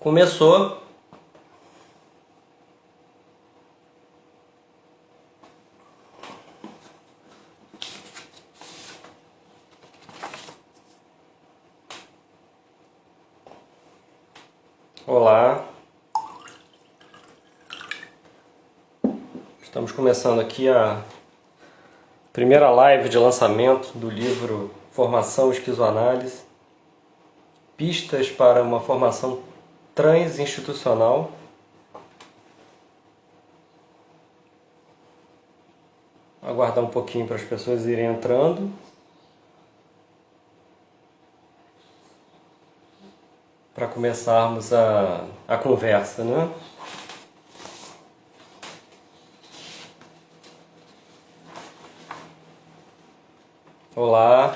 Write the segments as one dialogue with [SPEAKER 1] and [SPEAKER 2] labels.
[SPEAKER 1] Começou. Olá. Estamos começando aqui a primeira live de lançamento do livro Formação Esquizoanálise. Pistas para uma formação transinstitucional. Aguardar um pouquinho para as pessoas irem entrando. Para começarmos a conversa, né? Olá.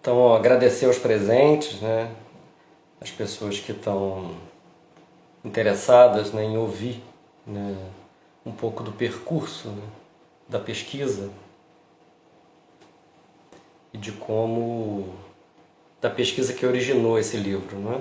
[SPEAKER 1] Então, agradecer aos presentes, né? As pessoas que estão interessadas, né, em ouvir, né, um pouco do percurso, né, da pesquisa e de como da pesquisa que originou esse livro, né?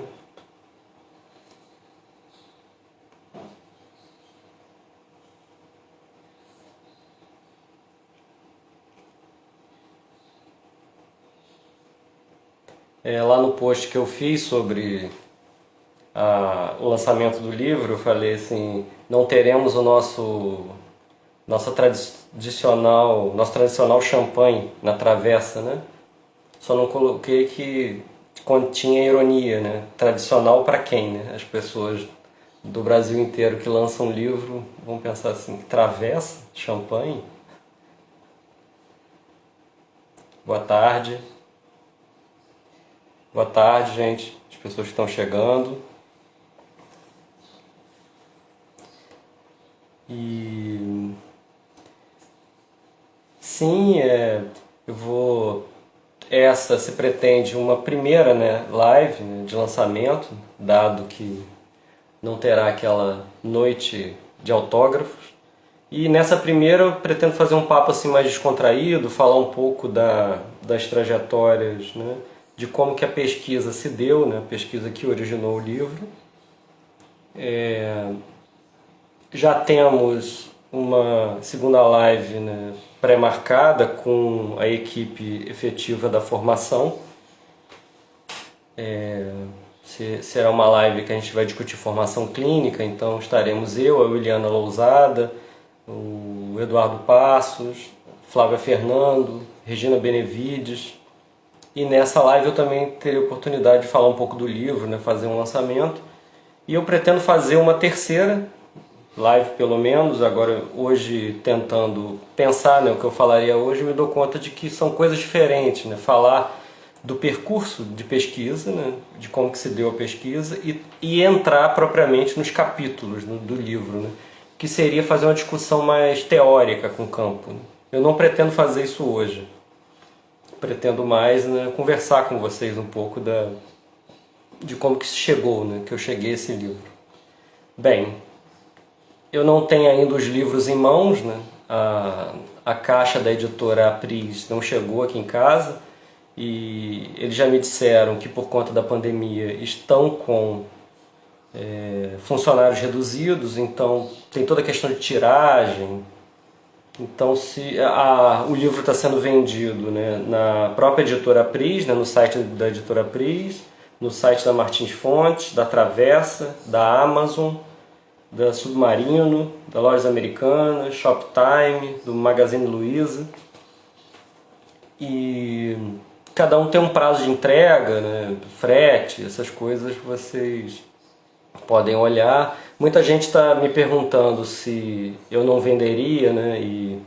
[SPEAKER 1] Lá no post que eu fiz sobre o lançamento do livro, eu falei assim, não teremos nosso tradicional champanhe na travessa, né? Só não coloquei que continha ironia, né? Tradicional para quem, né? As pessoas do Brasil inteiro que lançam um livro vão pensar assim, travessa, champanhe? Boa tarde. Boa tarde, gente. As pessoas que estão chegando. E sim, eu vou. Essa se pretende uma primeira, né, live, né, de lançamento, dado que não terá aquela noite de autógrafos. E nessa primeira eu pretendo fazer um papo assim mais descontraído, falar um pouco das trajetórias, né, de como que a pesquisa se deu, né, a pesquisa que originou o livro. Já temos uma segunda live, né, pré-marcada com a equipe efetiva da formação. Será uma live que a gente vai discutir formação clínica, então estaremos eu, a Williana Lousada, o Eduardo Passos, Flávia Fernando, Regina Benevides. E nessa live eu também terei a oportunidade de falar um pouco do livro, né, fazer um lançamento. E eu pretendo fazer uma terceira live, pelo menos, agora hoje tentando pensar, né, o que eu falaria hoje, me dou conta de que são coisas diferentes, né, falar do percurso de pesquisa, né, de como que se deu a pesquisa e entrar propriamente nos capítulos, né, do livro, né, que seria fazer uma discussão mais teórica com o campo, né. Eu não pretendo fazer isso hoje. Pretendo mais, né, conversar com vocês um pouco de como que se chegou, né, que eu cheguei a esse livro. Bem, eu não tenho ainda os livros em mãos, né, a caixa da editora Apris não chegou aqui em casa e eles já me disseram que por conta da pandemia estão com funcionários reduzidos, então tem toda a questão de tiragem. Então, se o livro está sendo vendido, né, na própria editora Apris, né, no site da editora Apris, no site da Martins Fontes, da Travessa, da Amazon, da Submarino, da Lojas Americanas, Shoptime, do Magazine Luiza. E cada um tem um prazo de entrega, né, frete, essas coisas vocês podem olhar. Muita gente está me perguntando se eu não venderia, né, e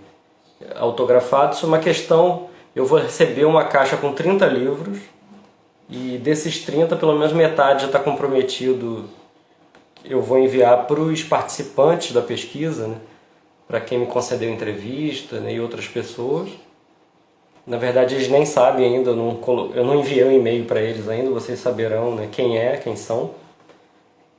[SPEAKER 1] autografado. Isso é uma questão, eu vou receber uma caixa com 30 livros e desses 30, pelo menos metade já está comprometido. Eu vou enviar para os participantes da pesquisa, né, para quem me concedeu entrevista, né, e outras pessoas. Na verdade, eles nem sabem ainda, eu não enviei um e-mail para eles ainda, vocês saberão, né, quem são.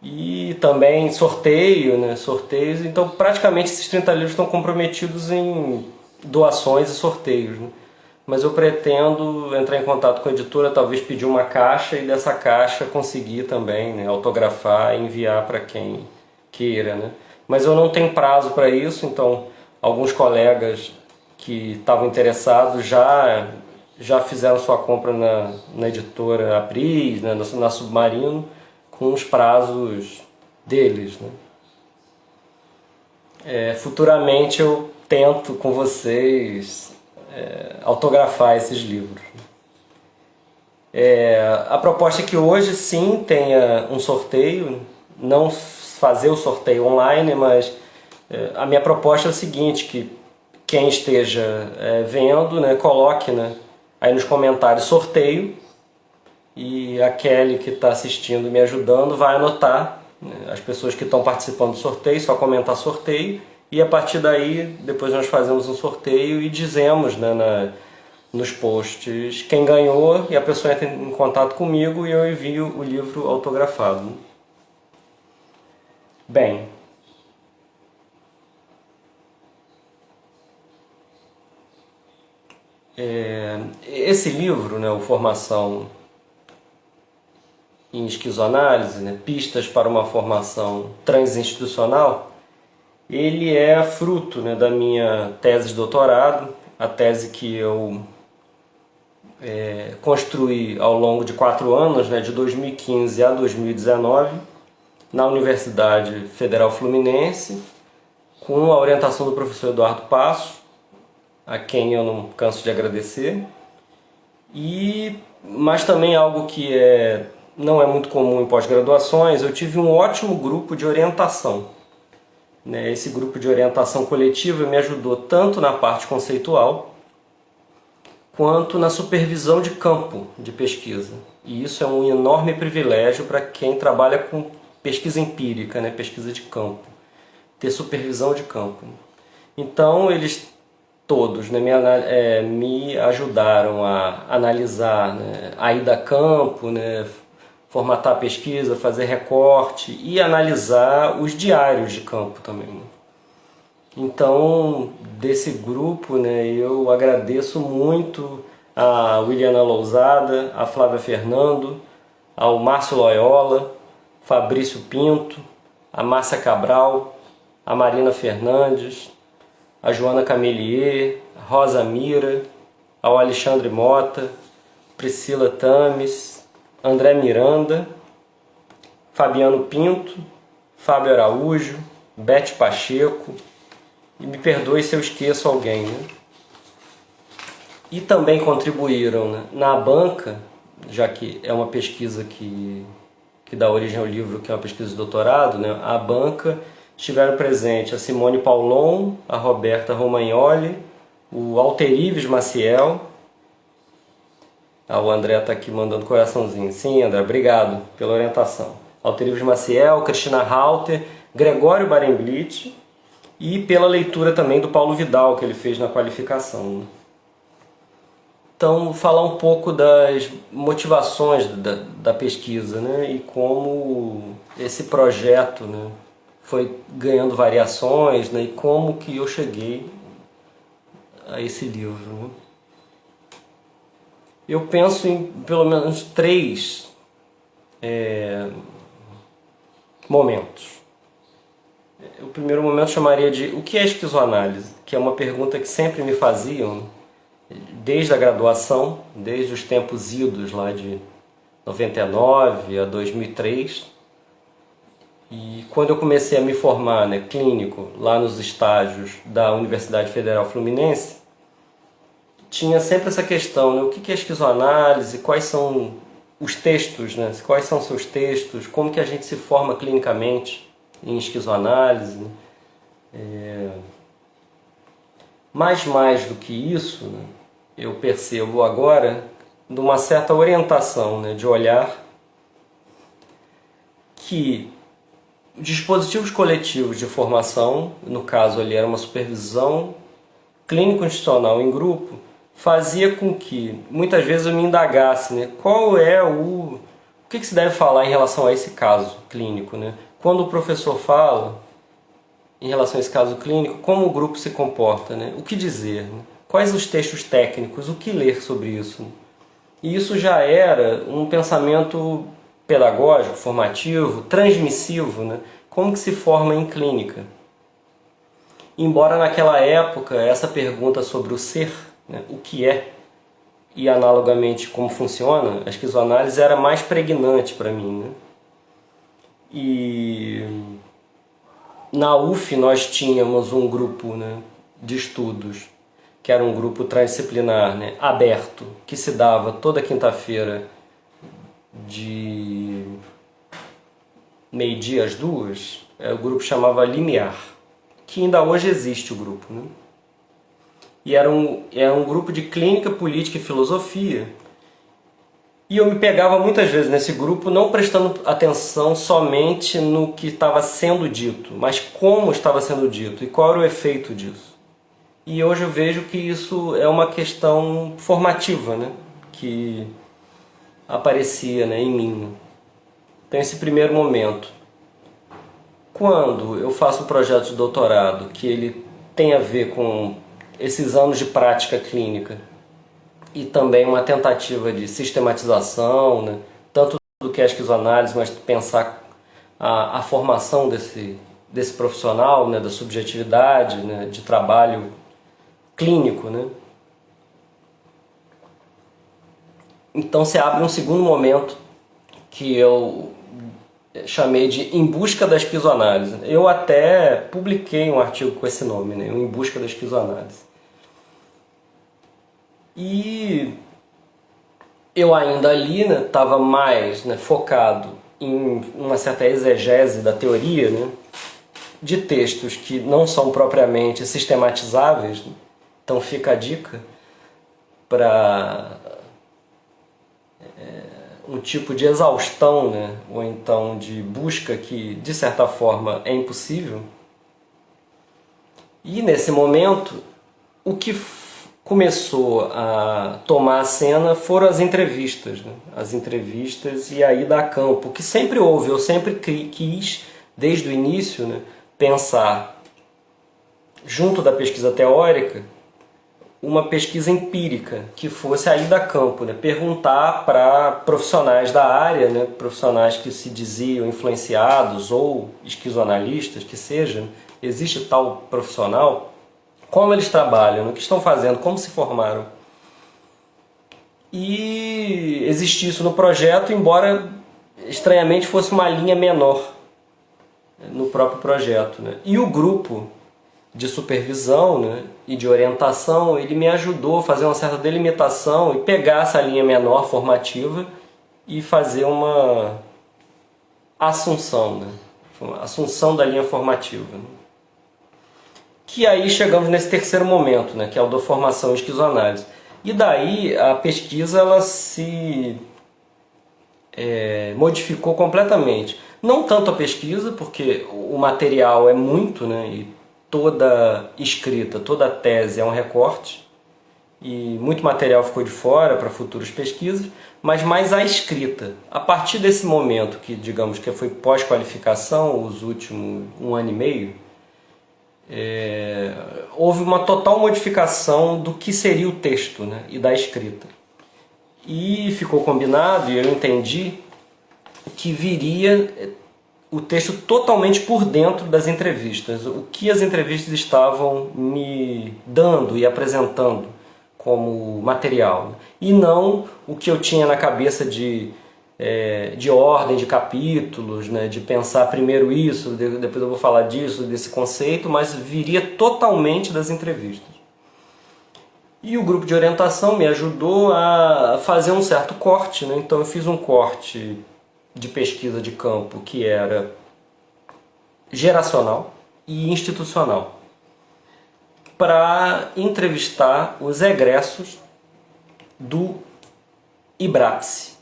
[SPEAKER 1] E também sorteio, né? Sorteios. Então praticamente esses 30 livros estão comprometidos em doações e sorteios, né? Mas eu pretendo entrar em contato com a editora, talvez pedir uma caixa e dessa caixa conseguir também, né, autografar e enviar para quem queira, né? Mas eu não tenho prazo para isso, então alguns colegas que estavam interessados já fizeram sua compra na editora Apris, né, na Submarino, com os prazos deles, né? Futuramente eu tento com vocês autografar esses livros. A proposta é que hoje sim tenha um sorteio, não fazer o sorteio online, mas a minha proposta é o seguinte, que quem esteja vendo, né, coloque, né, aí nos comentários sorteio, e a Kelly que está assistindo me ajudando vai anotar, né, as pessoas que estão participando do sorteio, só comentar sorteio, e a partir daí depois nós fazemos um sorteio e dizemos, né, nos posts quem ganhou, e a pessoa entra em contato comigo e eu envio o livro autografado. Bem, esse livro, né, o Formação em Esquizoanálise, né, Pistas para uma Formação Transinstitucional, ele é fruto, né, da minha tese de doutorado, a tese que eu construí ao longo de 4 anos, né, de 2015 a 2019, na Universidade Federal Fluminense, com a orientação do professor Eduardo Passos, a quem eu não canso de agradecer, mas também algo que não é muito comum em pós-graduações, eu tive um ótimo grupo de orientação. Né? Esse grupo de orientação coletiva me ajudou tanto na parte conceitual, quanto na supervisão de campo de pesquisa. E isso é um enorme privilégio para quem trabalha com pesquisa empírica, né? Pesquisa de campo, ter supervisão de campo. Então eles todos, né, me ajudaram a analisar, né, a ir a campo, né, formatar a pesquisa, fazer recorte e analisar os diários de campo também. Então, desse grupo, né, eu agradeço muito a Williana Lousada, a Flávia Fernando, ao Márcio Loyola, Fabrício Pinto, a Márcia Cabral, a Marina Fernandes, a Joana Camelier, a Rosa Mira, ao Alexandre Mota, Priscila Tames, André Miranda, Fabiano Pinto, Fábio Araújo, Bete Pacheco, e me perdoe se eu esqueço alguém, né? E também contribuíram, né, na banca, já que é uma pesquisa que dá origem ao livro, que é uma pesquisa de doutorado, né, a banca estiveram presentes a Simone Paulon, a Roberta Romagnoli, o Alterives Maciel. O André está aqui mandando coraçãozinho. Sim, André, obrigado pela orientação. Alterives Maciel, Cristina Halter, Gregório Barenblit, e pela leitura também do Paulo Vidal, que ele fez na qualificação. Então, vou falar um pouco das motivações da pesquisa, né, e como esse projeto, né, foi ganhando variações, né, e como que eu cheguei a esse livro. Né. Eu penso em pelo menos 3 momentos. O primeiro momento chamaria de o que é esquizoanálise, que é uma pergunta que sempre me faziam, desde a graduação, desde os tempos idos lá de 99 a 2003. E quando eu comecei a me formar, né, clínico, lá nos estágios da Universidade Federal Fluminense, tinha sempre essa questão, né, o que é esquizoanálise, quais são os textos, né, quais são seus textos, como que a gente se forma clinicamente em esquizoanálise. Mas mais do que isso, né, eu percebo agora de uma certa orientação, né, de olhar que dispositivos coletivos de formação, no caso ali era uma supervisão clínico-institucional em grupo, fazia com que muitas vezes eu me indagasse, né, qual é o que se deve falar em relação a esse caso clínico, né? Quando o professor fala em relação a esse caso clínico, como o grupo se comporta, né? O que dizer, né? Quais os textos técnicos, o que ler sobre isso, né? E isso já era um pensamento pedagógico, formativo, transmissivo, né? Como que se forma em clínica. Embora naquela época essa pergunta sobre o ser, né? O que é, e analogamente como funciona, a esquizoanálise era mais pregnante para mim, né? E na UF nós tínhamos um grupo, né, de estudos, que era um grupo transdisciplinar, né, aberto, que se dava toda quinta-feira de meio-dia às 2h. O grupo chamava Limiar, que ainda hoje existe o grupo, né? E era um grupo de clínica, política e filosofia. E eu me pegava muitas vezes nesse grupo não prestando atenção somente no que estava sendo dito, mas como estava sendo dito e qual era o efeito disso. E hoje eu vejo que isso é uma questão formativa, né? Que aparecia, né, em mim. Então esse primeiro momento. Quando eu faço um projeto de doutorado que ele tem a ver com esses anos de prática clínica e também uma tentativa de sistematização, né, tanto do que é a esquizoanálise, mas pensar a formação desse profissional, né, da subjetividade, né, de trabalho clínico, né. Então se abre um segundo momento que eu chamei de Em Busca da Esquizoanálise. Eu até publiquei um artigo com esse nome, né, Em Busca da Esquizoanálise. E eu ainda ali estava, né, mais, né, focado em uma certa exegese da teoria, né, de textos que não são propriamente sistematizáveis. Então fica a dica para um tipo de exaustão, né, ou então de busca que de certa forma é impossível. E nesse momento o que começou a tomar a cena foram as entrevistas, né? As entrevistas e a ida a campo, que sempre houve. Eu sempre quis, desde o início, né, pensar, junto da pesquisa teórica, uma pesquisa empírica, que fosse a ida a campo, né? Perguntar para profissionais da área, né? Profissionais que se diziam influenciados ou esquizoanalistas, que seja, existe tal profissional, como eles trabalham, o que estão fazendo, como se formaram. E existia isso no projeto, embora estranhamente fosse uma linha menor no próprio projeto, né? E o grupo de supervisão, né, e de orientação, ele me ajudou a fazer uma certa delimitação e pegar essa linha menor formativa e fazer uma assunção, né? Uma assunção da linha formativa, né? Que aí chegamos nesse terceiro momento, né, que é o da formação em esquizoanálise. E daí a pesquisa ela se modificou completamente. Não tanto a pesquisa, porque o material é muito, né, e toda escrita, toda tese é um recorte, e muito material ficou de fora para futuras pesquisas, mas mais a escrita. A partir desse momento, que digamos que foi pós-qualificação, os últimos 1 ano e meio, houve uma total modificação do que seria o texto, né, e da escrita. E ficou combinado, e eu entendi, que viria o texto totalmente por dentro das entrevistas, o que as entrevistas estavam me dando e apresentando como material, e não o que eu tinha na cabeça de ordem de capítulos, né, de pensar primeiro isso, depois eu vou falar disso, desse conceito, mas viria totalmente das entrevistas. E o grupo de orientação me ajudou a fazer um certo corte, né? Então eu fiz um corte de pesquisa de campo que era geracional e institucional, para entrevistar os egressos do IBRAPSE,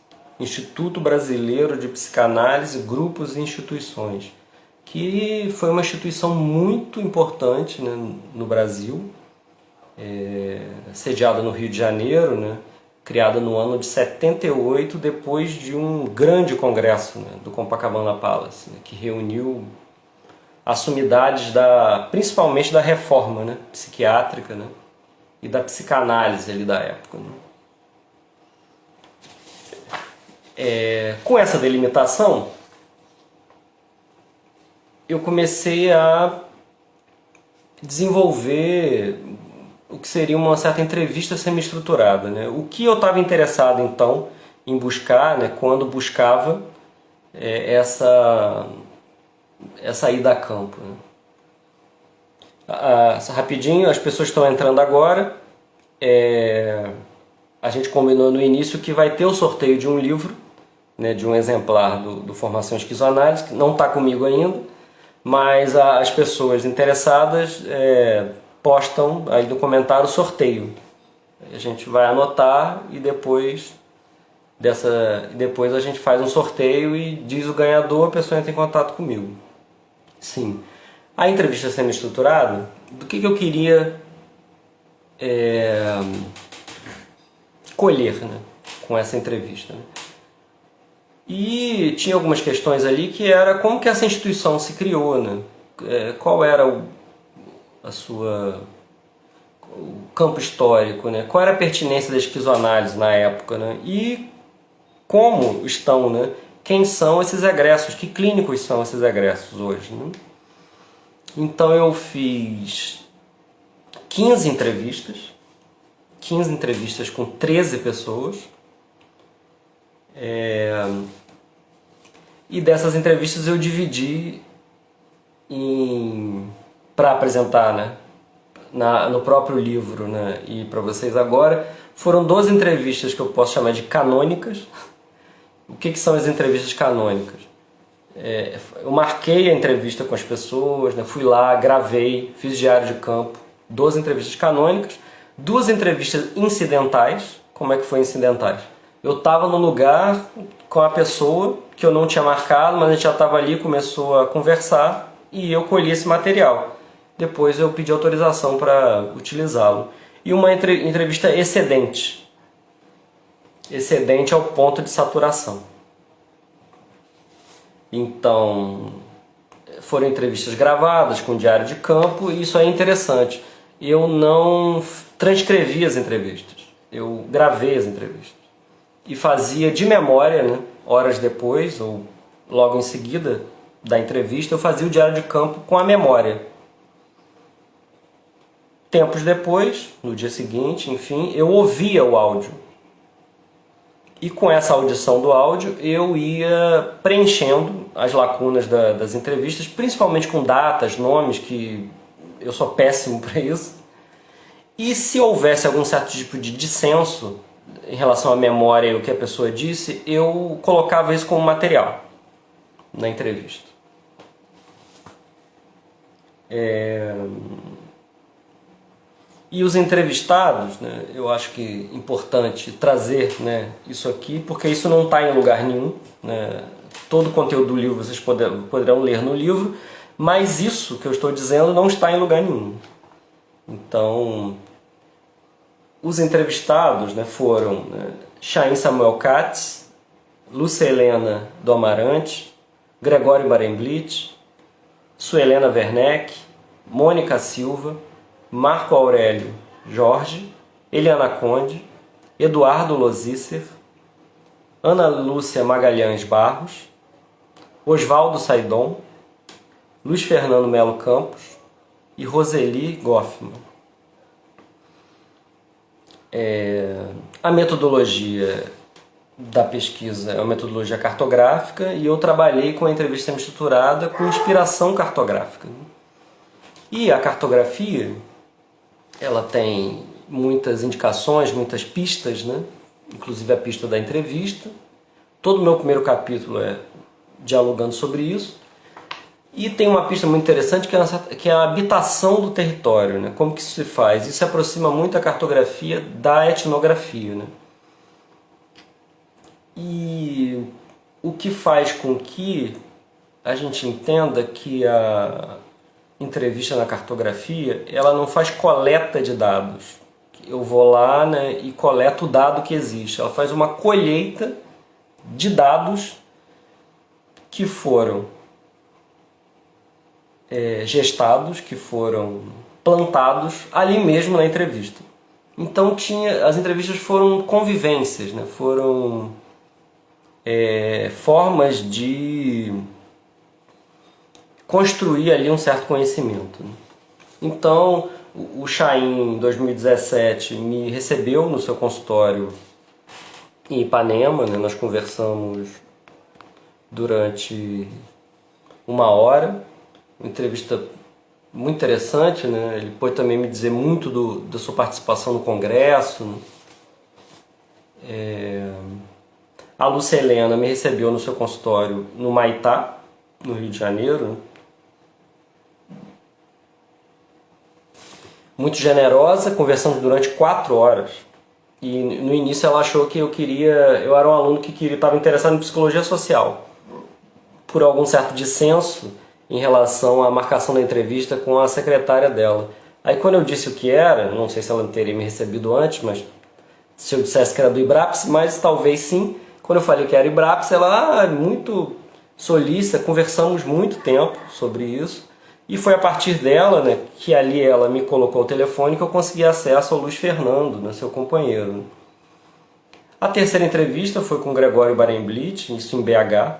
[SPEAKER 1] Instituto Brasileiro de Psicanálise, Grupos e Instituições, que foi uma instituição muito importante, né, no Brasil, sediada no Rio de Janeiro, né, criada no ano de 78, depois de um grande congresso, né, do Copacabana Palace, né, que reuniu as sumidades principalmente da reforma, né, psiquiátrica, né, e da psicanálise ali da época, né. Com essa delimitação, eu comecei a desenvolver o que seria uma certa entrevista semi-estruturada, né? O que eu estava interessado então em buscar, né, quando buscava essa ida a campo, né? Rapidinho, as pessoas estão entrando agora. A gente combinou no início que vai ter o sorteio de um livro, né, de um exemplar do Formação Esquizoanálise, que não está comigo ainda, mas as pessoas interessadas postam aí no comentário o sorteio. A gente vai anotar e depois a gente faz um sorteio e diz o ganhador, a pessoa entra em contato comigo. Sim. A entrevista semi-estruturada, do que eu queria colher, né, com essa entrevista, né? E tinha algumas questões ali que era como que essa instituição se criou, né? Qual era o campo histórico, né? Qual era a pertinência da esquizoanálise na época, né? E como estão, né? Quem são esses egressos? Que clínicos são esses egressos hoje, né? Então eu fiz 15 entrevistas com 13 pessoas. E dessas entrevistas eu dividi para apresentar, né, no próprio livro, né, e para vocês agora, foram 12 entrevistas que eu posso chamar de canônicas. O que são as entrevistas canônicas? Eu marquei a entrevista com as pessoas, né, fui lá, gravei, fiz diário de campo, 12 entrevistas canônicas, 2 entrevistas incidentais. Como é que foi incidentais? Eu estava no lugar com a pessoa que eu não tinha marcado, mas a gente já estava ali, começou a conversar e eu colhi esse material. Depois eu pedi autorização para utilizá-lo. E uma entrevista excedente. Excedente ao ponto de saturação. Então, foram entrevistas gravadas com diário de campo e isso é interessante. Eu não transcrevi as entrevistas, eu gravei as entrevistas. E fazia de memória, né, horas depois, ou logo em seguida da entrevista, eu fazia o diário de campo com a memória. Tempos depois, no dia seguinte, enfim, eu ouvia o áudio. E com essa audição do áudio, eu ia preenchendo as lacunas das entrevistas, principalmente com datas, nomes, que eu sou péssimo para isso. E se houvesse algum certo tipo de dissenso em relação à memória e o que a pessoa disse, eu colocava isso como material na entrevista. E os entrevistados, né, eu acho que é importante trazer, né, isso aqui, porque isso não está em lugar nenhum, né? Todo o conteúdo do livro vocês poderão ler no livro, mas isso que eu estou dizendo não está em lugar nenhum. Então, os entrevistados, né, foram, né, Chaim Samuel Katz, Lúcia Helena do Amarante, Gregório Barenblit, Suelena Werneck, Mônica Silva, Marco Aurélio Jorge, Eliana Conde, Eduardo Losícer, Ana Lúcia Magalhães Barros, Oswaldo Saidon, Luiz Fernando Melo Campos e Roseli Goffman. A metodologia da pesquisa é uma metodologia cartográfica e eu trabalhei com a entrevista estruturada com inspiração cartográfica. E a cartografia, ela tem muitas indicações, muitas pistas, né? Inclusive a pista da entrevista. Todo o meu primeiro capítulo é dialogando sobre isso. E tem uma pista muito interessante que é a habitação do território, né? Como que isso se faz? Isso se aproxima muito a cartografia da etnografia, né? E o que faz com que a gente entenda que a entrevista na cartografia ela não faz coleta de dados. eu vou lá, né, e coleto o dado que existe. Ela faz uma colheita de dados que foram gestados, que foram plantados ali mesmo na entrevista. Então as entrevistas foram convivências, né? Foram formas de construir ali um certo conhecimento. Então o Chaim, em 2017, me recebeu no seu consultório em Ipanema, né? Nós conversamos durante 1 hora, uma entrevista muito interessante, né? Ele pôde também me dizer muito da sua participação no Congresso. A Lúcia Helena me recebeu no seu consultório no Maitá, no Rio de Janeiro. Muito generosa, conversamos durante 4 horas. E no início ela achou que eu era um aluno que estava interessado em psicologia social, por algum certo dissenso em relação à marcação da entrevista com a secretária dela. Aí quando eu disse o que era, não sei se ela teria me recebido antes, mas se eu dissesse que era do IBRAPS, mas talvez sim. Quando eu falei que era IBRAPS, ela muito solícita, conversamos muito tempo sobre isso. E foi a partir dela, né, que ali ela me colocou o telefone, que eu consegui acesso ao Luiz Fernando, né, seu companheiro. A terceira entrevista foi com o Gregório Barenblit, isso em BH.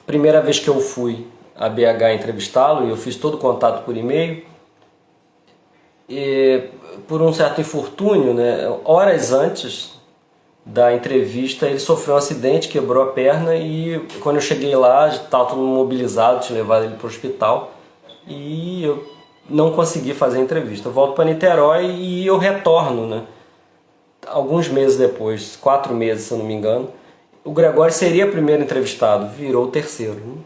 [SPEAKER 1] Primeira vez que eu fui a BH entrevistá-lo, e eu fiz todo o contato por e-mail, e por um certo infortúnio, né, horas antes da entrevista, ele sofreu um acidente, quebrou a perna, e quando eu cheguei lá, estava todo mundo mobilizado, tinha levado ele para o hospital, e eu não consegui fazer a entrevista. Eu volto para Niterói e eu retorno, né, alguns meses depois, 4 meses se eu não me engano. O Gregório seria o primeiro entrevistado, virou o terceiro.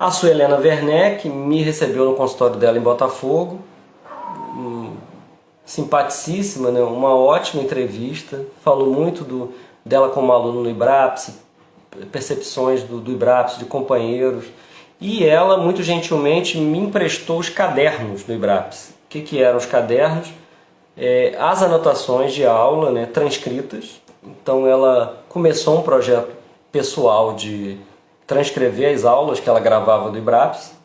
[SPEAKER 1] A Suelena Werneck me recebeu no consultório dela em Botafogo, simpaticíssima, né? Uma ótima entrevista, falou muito dela como aluna no IBRAPS, percepções do IBRAPS, de companheiros, e ela muito gentilmente me emprestou os cadernos do IBRAPS. O que eram os cadernos? As anotações de aula, né, transcritas. Então ela começou um projeto pessoal de transcrever as aulas que ela gravava do IBRAPS.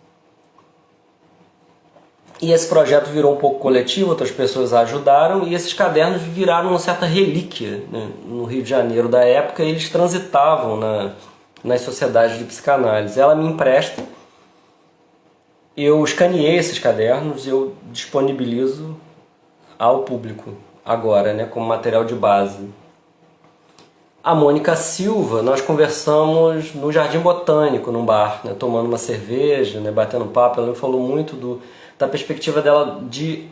[SPEAKER 1] E esse projeto virou um pouco coletivo, outras pessoas a ajudaram, e esses cadernos viraram uma certa relíquia, né? No Rio de Janeiro da época, eles transitavam nas sociedades de psicanálise. Ela me empresta, eu escaneei esses cadernos e eu disponibilizo ao público agora, né, como material de base. A Mônica Silva, nós conversamos no Jardim Botânico, num bar, né, tomando uma cerveja, né, batendo papo. Ela me falou muito da perspectiva dela de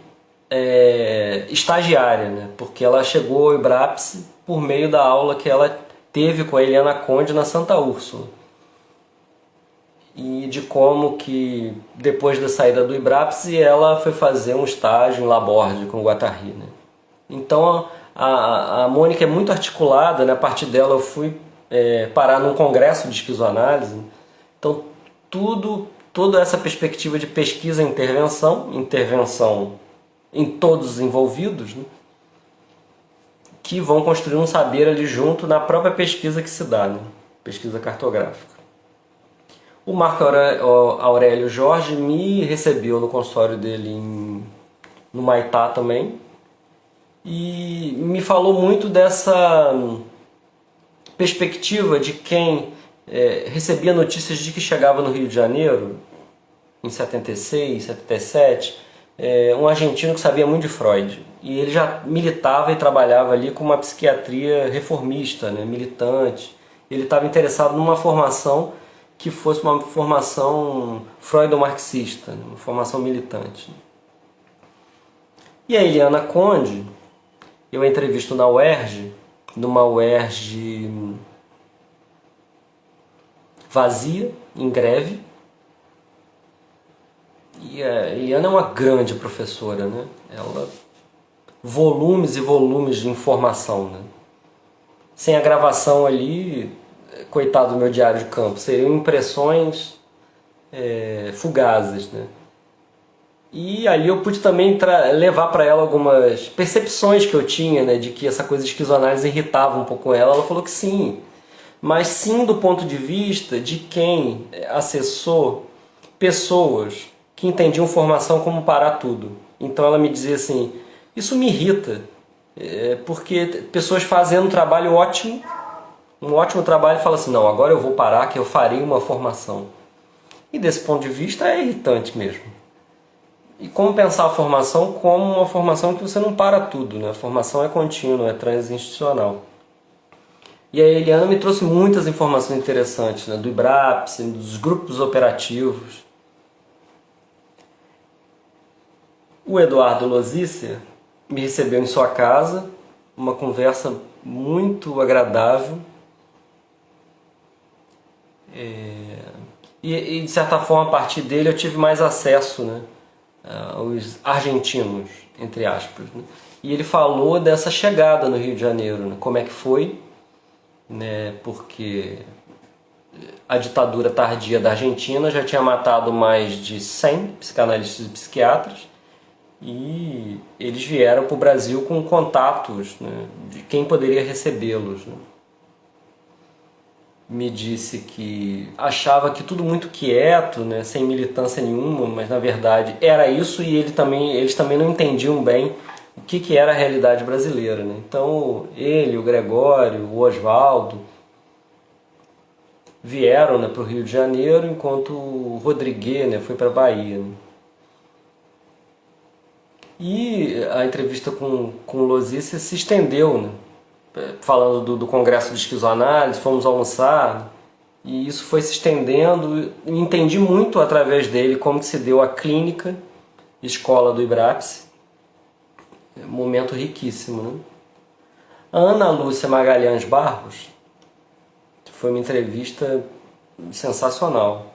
[SPEAKER 1] estagiária, né, porque ela chegou ao IBRAPS por meio da aula que ela teve com a Eliana Conde na Santa Úrsula. E de como que, depois da saída do IBRAPS, ela foi fazer um estágio em Laborde com o Guattari, né. Então a Mônica é muito articulada, né? A partir dela eu fui parar num congresso de esquizoanálise. Então toda essa perspectiva de pesquisa e intervenção em todos os envolvidos, né? Que vão construir um saber ali junto na própria pesquisa que se dá, né? Pesquisa cartográfica. O Marco Aurélio Jorge me recebeu no consultório dele no Maitá também, e me falou muito dessa perspectiva de quem recebia notícias de que chegava no Rio de Janeiro, em 76, 77, um argentino que sabia muito de Freud. E ele já militava e trabalhava ali com uma psiquiatria reformista, né, militante. Ele estava interessado numa formação que fosse uma formação freudo-marxista, né, uma formação militante. E a Eliana Conde, eu a entrevisto na UERJ, numa UERJ vazia, em greve. E a Eliana é uma grande professora, né? Ela, volumes e volumes de informação, né? Sem a gravação ali, coitado do meu diário de campo, seriam impressões fugazes, né? E ali eu pude também levar para ela algumas percepções que eu tinha, né, de que essa coisa de esquizoanálise irritava um pouco ela. Ela falou que sim, mas sim do ponto de vista de quem acessou pessoas que entendiam formação como parar tudo. Então ela me dizia assim, isso me irrita, porque pessoas fazendo um trabalho ótimo, um ótimo trabalho, e falam assim, não, agora eu vou parar que eu farei uma formação. E desse ponto de vista é irritante mesmo. E como pensar a formação como uma formação que você não para tudo, né? A formação é contínua, é transinstitucional. E a Eliana me trouxe muitas informações interessantes, né? Do IBRAPS, dos grupos operativos. O Eduardo Lozícer me recebeu em sua casa, uma conversa muito agradável. E de certa forma, a partir dele, eu tive mais acesso, né, aos argentinos, entre aspas. Né? E ele falou dessa chegada no Rio de Janeiro, né? Como é que foi, né? Porque a ditadura tardia da Argentina já tinha matado mais de 100 psicanalistas e psiquiatras, e eles vieram para o Brasil com contatos, né, de quem poderia recebê-los. Né? Me disse que achava que tudo muito quieto, né, sem militância nenhuma, mas na verdade era isso, e eles também não entendiam bem o que era a realidade brasileira. Né? Então ele, o Gregório, o Oswaldo vieram, né, para o Rio de Janeiro, enquanto o Rodrigues, né, foi para a Bahia. Né? E a entrevista com o Lozícer se estendeu, né? Falando do Congresso de Esquizoanálise, fomos almoçar, né? E isso foi se estendendo, e entendi muito através dele como que se deu a clínica escola do IBRAPS, momento riquíssimo. Né? A Ana Lúcia Magalhães Barros foi uma entrevista sensacional.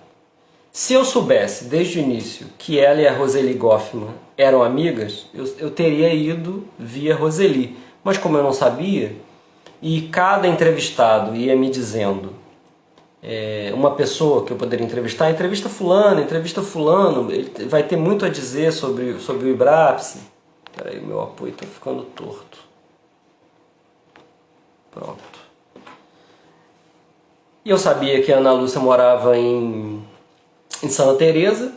[SPEAKER 1] Se eu soubesse desde o início que ela e a Roseli Goffman eram amigas, eu teria ido via Roseli. Mas como eu não sabia, e cada entrevistado ia me dizendo uma pessoa que eu poderia entrevistar, entrevista fulano, ele vai ter muito a dizer sobre o IBRAPS. Peraí, meu apoio está ficando torto. Pronto. E eu sabia que a Ana Lúcia morava em Santa Teresa.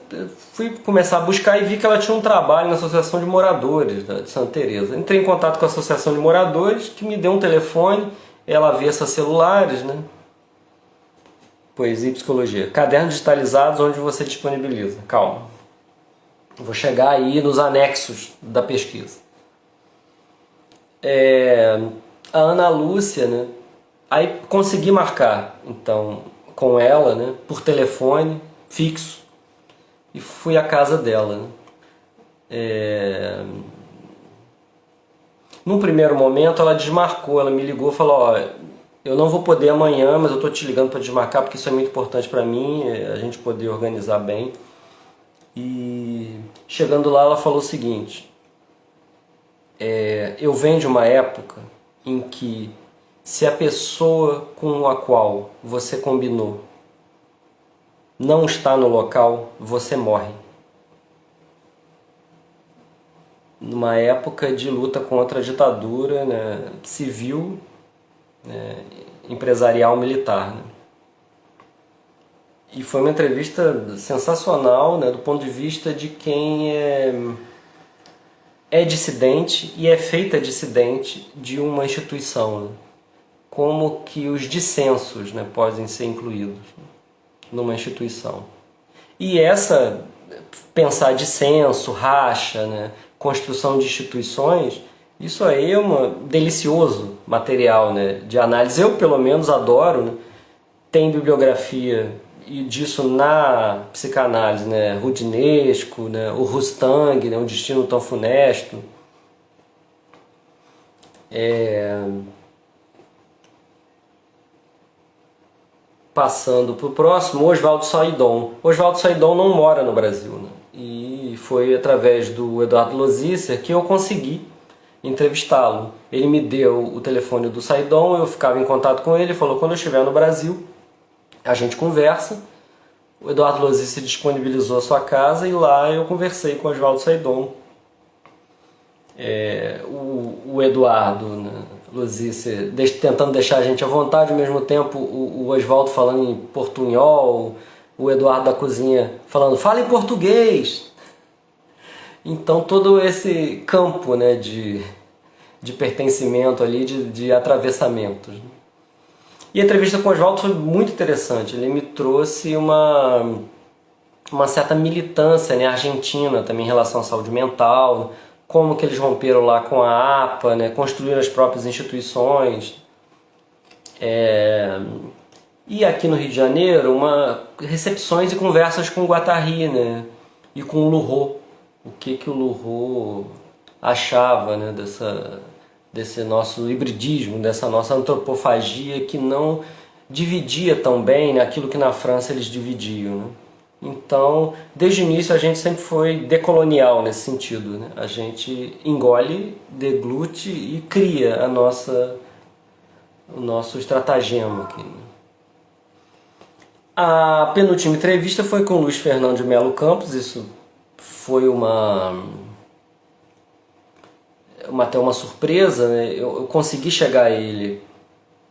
[SPEAKER 1] Fui começar a buscar e vi que ela tinha um trabalho na Associação de Moradores de Santa Teresa. Entrei em contato com a Associação de Moradores, que me deu um telefone, ela avessa celulares, né? Poesia e Psicologia. Cadernos digitalizados onde você disponibiliza. Calma. Vou chegar aí nos anexos da pesquisa. A Ana Lúcia, né? Aí consegui marcar, então, com ela, né? Por telefone fixo, e fui à casa dela. Né? Num primeiro momento ela desmarcou, ela me ligou e falou, ó, eu não vou poder amanhã, mas eu tô te ligando para desmarcar porque isso é muito importante para mim, a gente poder organizar bem. E chegando lá ela falou o seguinte, eu venho de uma época em que se a pessoa com a qual você combinou não está no local, você morre. Numa época de luta contra a ditadura, né, civil, né, empresarial, militar. Né. E foi uma entrevista sensacional, né, do ponto de vista de quem é dissidente e é feita dissidente de uma instituição. Né. Como que os dissensos, né, podem ser incluídos numa instituição. E pensar dissenso, racha, né, construção de instituições, isso aí é um delicioso material, né, de análise. Eu, pelo menos, adoro. Né, tem bibliografia disso na psicanálise, né, Rudinesco, né, o Rustang, né, Um Destino Tão Funesto. Passando para o próximo, Oswaldo Saidon. Oswaldo Saidon não mora no Brasil, né? E foi através do Eduardo Lozícer que eu consegui entrevistá-lo. Ele me deu o telefone do Saidon, eu ficava em contato com ele, falou, quando eu estiver no Brasil, a gente conversa. o Eduardo Losice disponibilizou a sua casa e lá eu conversei com o Oswaldo Saidon. O Eduardo, né, Losice tentando deixar a gente à vontade, ao mesmo tempo o Oswaldo falando em portunhol, o Eduardo da cozinha falando fala em português. Então todo esse campo, né, de pertencimento ali, de atravessamentos. E a entrevista com o Oswaldo foi muito interessante, ele me trouxe uma certa militância, né, argentina também em relação à saúde mental, como que eles romperam lá com a APA, né, construíram as próprias instituições. E aqui no Rio de Janeiro, recepções e conversas com o Guattari, né, e com o Lurô. O que o Lurô achava, né, desse nosso hibridismo, dessa nossa antropofagia que não dividia tão bem, né, aquilo que na França eles dividiam, né? Então, desde o início a gente sempre foi decolonial nesse sentido, né? A gente engole, deglute e cria o nosso estratagema aqui, né? A penúltima entrevista foi com o Luiz Fernando de Melo Campos. Isso foi até uma surpresa, né? Eu consegui chegar a ele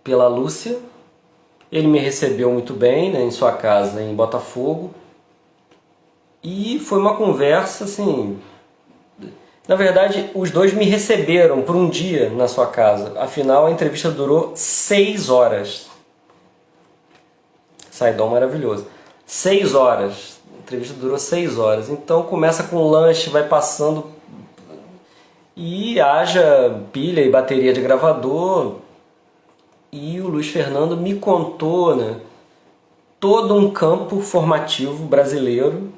[SPEAKER 1] pela Lúcia. Ele me recebeu muito bem, né, em sua casa em Botafogo. E foi uma conversa assim... Na verdade, os dois me receberam por um dia na sua casa. Afinal, a entrevista durou 6 horas. Saidon maravilhoso. 6 horas. A entrevista durou 6 horas. Então começa com lanche, vai passando... E haja pilha e bateria de gravador. E o Luiz Fernando me contou, né, todo um campo formativo brasileiro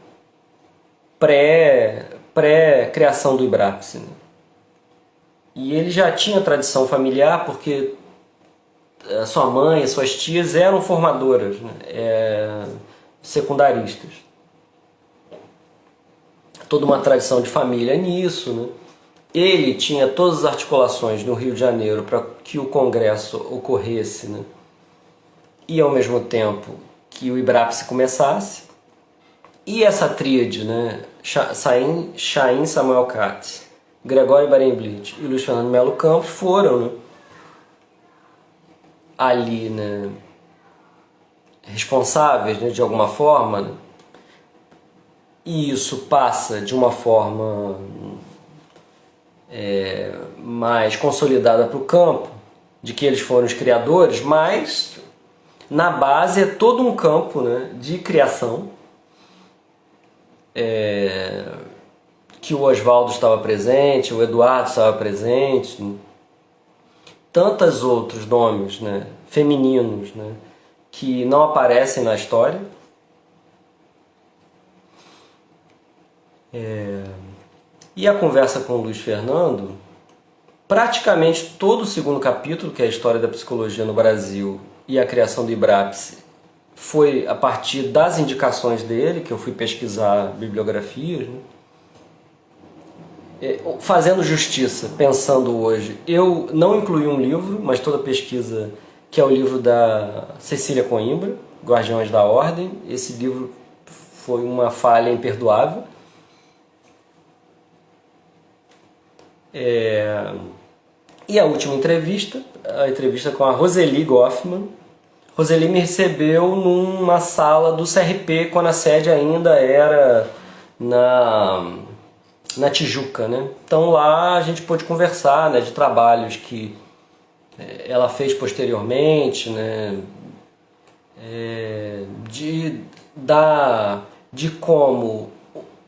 [SPEAKER 1] pré-criação do IBRAPSE, né? E ele já tinha tradição familiar porque a sua mãe e suas tias eram formadoras, né, secundaristas. Toda uma tradição de família nisso, né? Ele tinha todas as articulações no Rio de Janeiro para que o Congresso ocorresse, né? E ao mesmo tempo que o IBRAPSE começasse. E essa tríade, né? Chaim Samuel Katz, Gregório Barenblit e Luiz Fernando Melo Campos foram, né, ali, né, responsáveis, né, de alguma forma, né? E isso passa de uma forma mais consolidada para o campo, de que eles foram os criadores, mas na base é todo um campo, né, de criação, que o Oswaldo estava presente, o Eduardo estava presente, né? Tantos outros nomes, né, femininos, né, que não aparecem na história. E a conversa com o Luiz Fernando, praticamente todo o segundo capítulo, que é a história da psicologia no Brasil e a criação do IBRAPSE, foi a partir das indicações dele, que eu fui pesquisar bibliografias, né? Fazendo justiça, pensando hoje, eu não incluí um livro, mas toda a pesquisa, que é o livro da Cecília Coimbra, Guardiões da Ordem. Esse livro foi uma falha imperdoável. E a última entrevista, a entrevista com a Roseli Goffman. Roseli me recebeu numa sala do CRP, quando a sede ainda era na Tijuca, né? Então lá a gente pôde conversar, né, de trabalhos que ela fez posteriormente, né, de como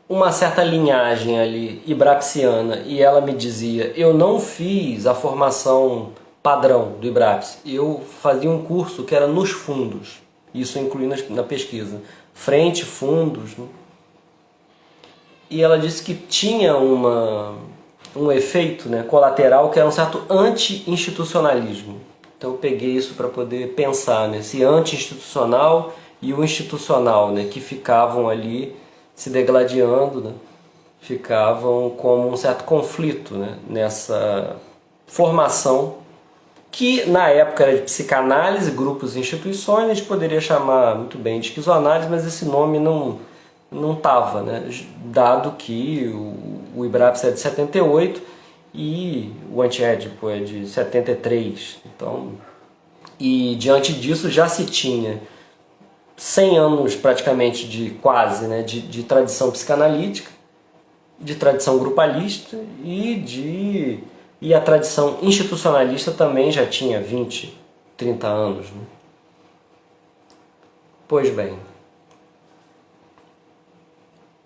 [SPEAKER 1] uma certa linhagem ali ibrapsiana, e ela me dizia, eu não fiz a formação padrão do IBRAPSE, eu fazia um curso que era nos fundos, isso eu incluí na pesquisa, frente, fundos, né? E ela disse que tinha um efeito, né, colateral, que era um certo anti-institucionalismo. Então eu peguei isso para poder pensar nesse anti-institucional e o institucional, né, que ficavam ali se degladiando, né, ficavam como um certo conflito, né, nessa formação que na época era de psicanálise, grupos e instituições, a gente poderia chamar muito bem de esquizoanálise, mas esse nome não estava, né? Dado que o IBRAPS é de 78 e o Antiédipo é de 73. Então, e diante disso já se tinha 100 anos praticamente de quase, né, de tradição psicanalítica, de tradição grupalista e a tradição institucionalista também já tinha 20, 30 anos. Né? Pois bem,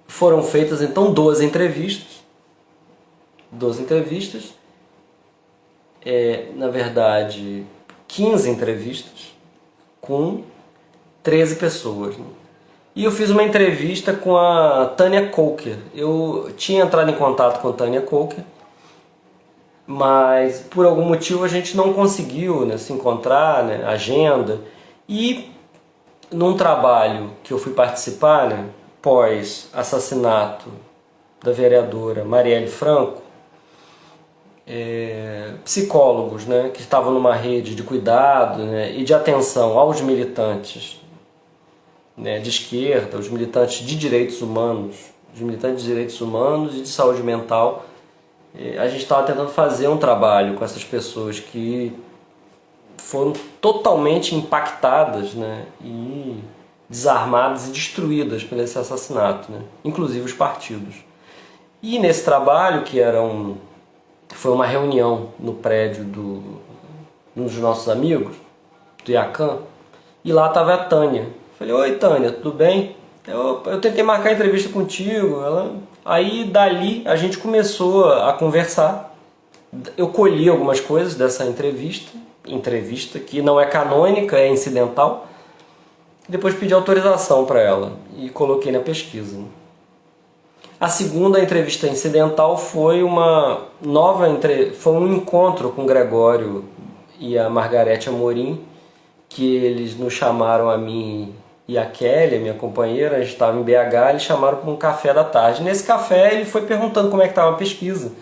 [SPEAKER 1] foram feitas então 12 entrevistas. 12 entrevistas, na verdade 15 entrevistas com 13 pessoas. Né? E eu fiz uma entrevista com a Tânia Kocher. Eu tinha entrado em contato com a Tânia Kocher, mas por algum motivo a gente não conseguiu, né, se encontrar, né, agenda. E num trabalho que eu fui participar, né, pós assassinato da vereadora Marielle Franco, psicólogos, né, que estavam numa rede de cuidado, né, e de atenção aos militantes, né, de esquerda, os militantes de direitos humanos, os militantes de direitos humanos e de saúde mental. A gente estava tentando fazer um trabalho com essas pessoas que foram totalmente impactadas, né, e desarmadas e destruídas por esse assassinato, né, inclusive os partidos. E nesse trabalho, que foi uma reunião no prédio dos nossos amigos, do IACAN, e lá estava a Tânia. Falei, oi Tânia, tudo bem? Eu tentei marcar entrevista contigo. Aí dali a gente começou a conversar. Eu colhi algumas coisas dessa entrevista que não é canônica, é incidental. Depois pedi autorização para ela e coloquei na pesquisa. A segunda entrevista incidental foi foi um encontro com o Gregório e a Margarete Amorim, que eles nos chamaram, a mim e a Kelly, a minha companheira. A gente estava em BH, eles chamaram para um café da tarde. Nesse café ele foi perguntando como é que estava a pesquisa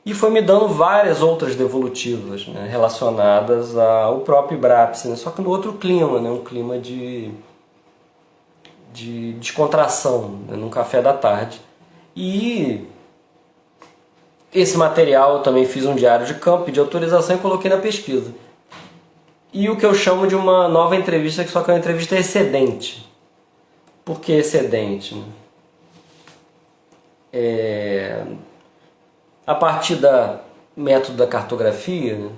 [SPEAKER 1] e foi me dando várias outras devolutivas, né, relacionadas ao próprio IBRAPS, né, só que no outro clima, né, um clima de descontração, né, num café da tarde. E esse material eu também fiz um diário de campo, pedi autorização e coloquei na pesquisa. E o que eu chamo de uma nova entrevista, só que é uma entrevista excedente. Por que excedente? A partir do método da cartografia, né,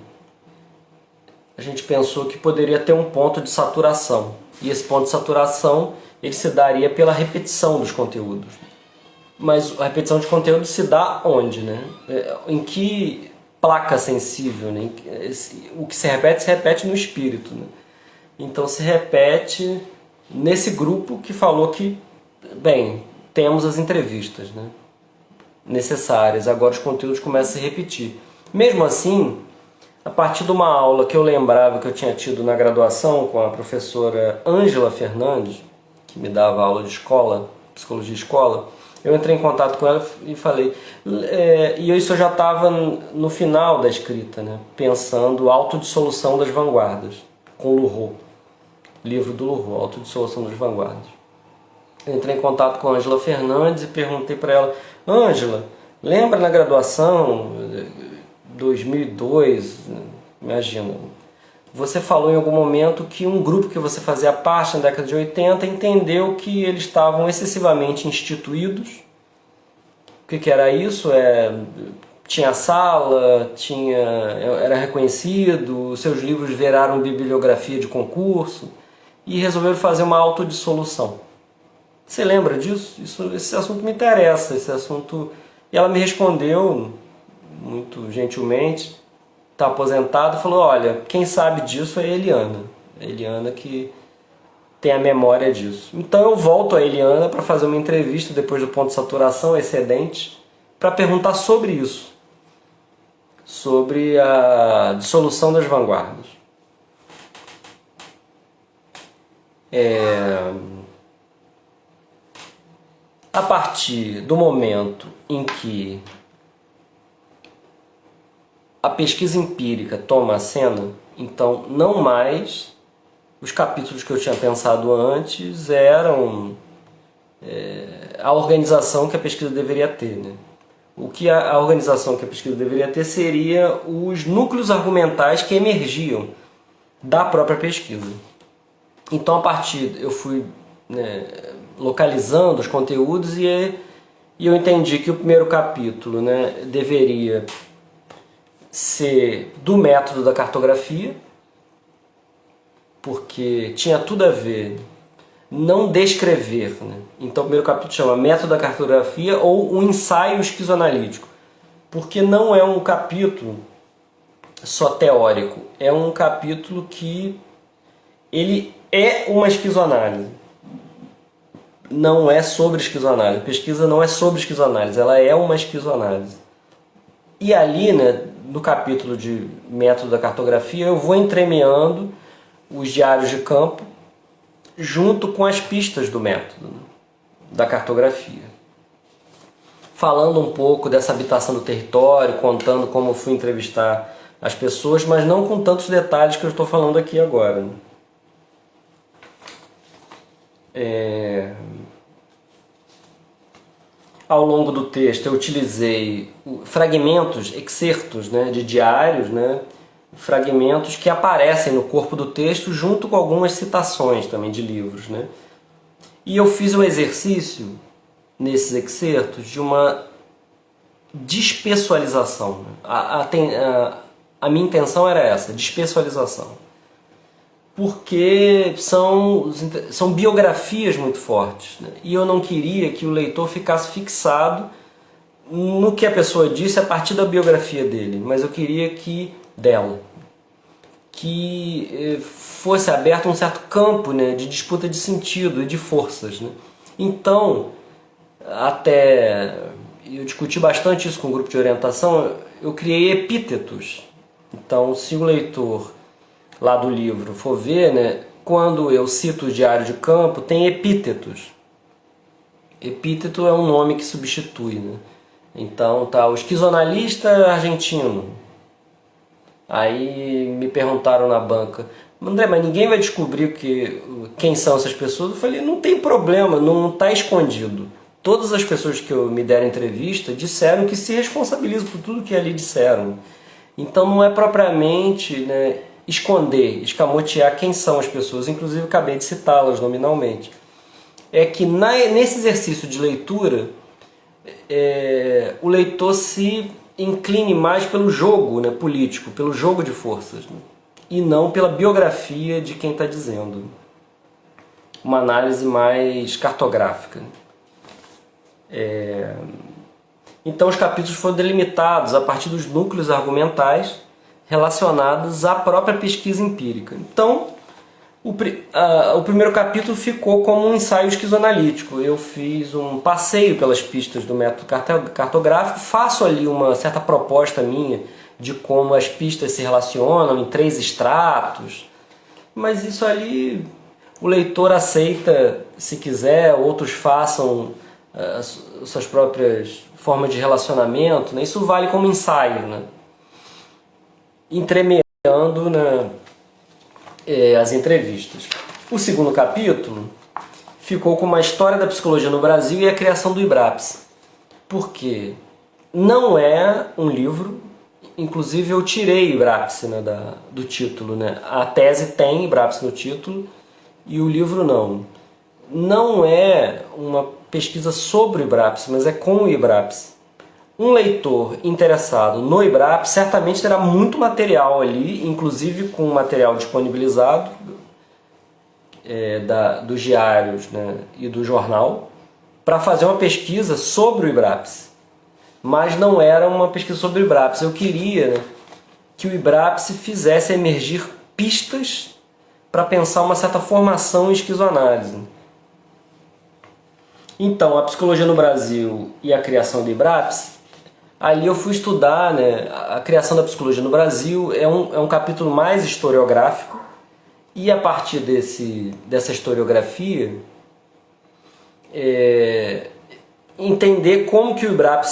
[SPEAKER 1] a gente pensou que poderia ter um ponto de saturação. E esse ponto de saturação ele se daria pela repetição dos conteúdos. Mas a repetição de conteúdo se dá onde? Né? Em que placa sensível? Né? O que se repete no espírito. Né? Então se repete nesse grupo que falou que, bem, temos as entrevistas, né, necessárias, agora os conteúdos começam a se repetir. Mesmo assim, a partir de uma aula que eu lembrava que eu tinha tido na graduação com a professora Ângela Fernandes, que me dava aula de escola, psicologia de escola, eu entrei em contato com ela e falei, e isso eu já estava no final da escrita, né, pensando autodissolução das vanguardas, com Lourreau, livro do Lourreau, Autodissolução das Vanguardas. Eu entrei em contato com a Ângela Fernandes e perguntei para ela, Ângela, lembra na graduação, 2002, imagina, você falou em algum momento que um grupo que você fazia parte na década de 80 entendeu que eles estavam excessivamente instituídos. O que era isso? Tinha sala, era reconhecido, seus livros viraram bibliografia de concurso e resolveram fazer uma autodissolução. Você lembra disso? Esse assunto me interessa, esse assunto... E ela me respondeu, muito gentilmente, está aposentada, falou, olha, quem sabe disso é a Eliana. A Eliana que tem a memória disso. Então eu volto a Eliana para fazer uma entrevista depois do ponto de saturação excedente, para perguntar sobre isso. Sobre a dissolução das vanguardas. A partir do momento em que a pesquisa empírica toma a cena, então não mais os capítulos que eu tinha pensado antes eram a organização que a pesquisa deveria ter, né? O que a organização que a pesquisa deveria ter seria os núcleos argumentais que emergiam da própria pesquisa. Então, a partir eu fui, né, localizando os conteúdos e eu entendi que o primeiro capítulo, né, deveria ser do método da cartografia, porque tinha tudo a ver, não descrever, né? Então o primeiro capítulo chama Método da Cartografia ou um ensaio esquizoanalítico, porque não é um capítulo só teórico, é um capítulo que ele é uma esquizoanálise. Não é sobre esquizoanálise. A pesquisa não é sobre esquizoanálise, ela é uma esquizoanálise. E ali, né, no capítulo de Método da Cartografia, eu vou entremeando os diários de campo junto com as pistas do método, né, da cartografia. Falando um pouco dessa habitação do território, contando como fui entrevistar as pessoas, mas não com tantos detalhes que eu estou falando aqui agora, né. Ao longo do texto eu utilizei fragmentos, excertos, né, de diários, né, fragmentos que aparecem no corpo do texto junto com algumas citações também de livros, né. E eu fiz um exercício nesses excertos de uma despessoalização. A minha intenção era essa, despessoalização. Porque são biografias muito fortes, né? E eu não queria que o leitor ficasse fixado no que a pessoa disse a partir da biografia dele, mas eu queria que fosse aberto um certo campo, né, de disputa de sentido e de forças, né? Então, até eu discuti bastante isso com o grupo de orientação, eu criei epítetos. Então, se o leitor lá do livro for ver, né, quando eu cito o diário de campo, tem epítetos. Epíteto é um nome que substitui, né? Então tá o esquizonalista argentino. Aí me perguntaram na banca, André, mas ninguém vai descobrir quem são essas pessoas? Eu falei, não tem problema, não está escondido. Todas as pessoas que me deram entrevista disseram que se responsabilizam por tudo que ali disseram. Então não é propriamente, né, esconder, escamotear quem são as pessoas, inclusive eu acabei de citá-las nominalmente. É que nesse exercício de leitura, o leitor se incline mais pelo jogo, né, político, pelo jogo de forças, né, e não pela biografia de quem está dizendo. Uma análise mais cartográfica. Então os capítulos foram delimitados a partir dos núcleos argumentais relacionados à própria pesquisa empírica. Então, o primeiro capítulo ficou como um ensaio esquizoanalítico. Eu fiz um passeio pelas pistas do método cartográfico, faço ali uma certa proposta minha de como as pistas se relacionam em 3 estratos, mas isso ali o leitor aceita se quiser, outros façam suas próprias formas de relacionamento, né? Isso vale como ensaio, né? Entremeando, né, as entrevistas. O segundo capítulo ficou com uma história da psicologia no Brasil e a criação do IBRAPS. Porque não é um livro, inclusive eu tirei IBRAPS, né, do título, né? A tese tem IBRAPS no título e o livro não. Não é uma pesquisa sobre o IBRAPS, mas é com o IBRAPS. Um leitor interessado no IBRAPS certamente terá muito material ali, inclusive com material disponibilizado dos diários, né, e do jornal, para fazer uma pesquisa sobre o IBRAPS. Mas não era uma pesquisa sobre o IBRAPS. Eu queria, né, que o IBRAPS fizesse emergir pistas para pensar uma certa formação em esquizoanálise. Então, a psicologia no Brasil e a criação do IBRAPS, ali eu fui estudar, né, a criação da psicologia no Brasil, é um capítulo mais historiográfico, e a partir dessa historiografia, entender como que o IBRAPS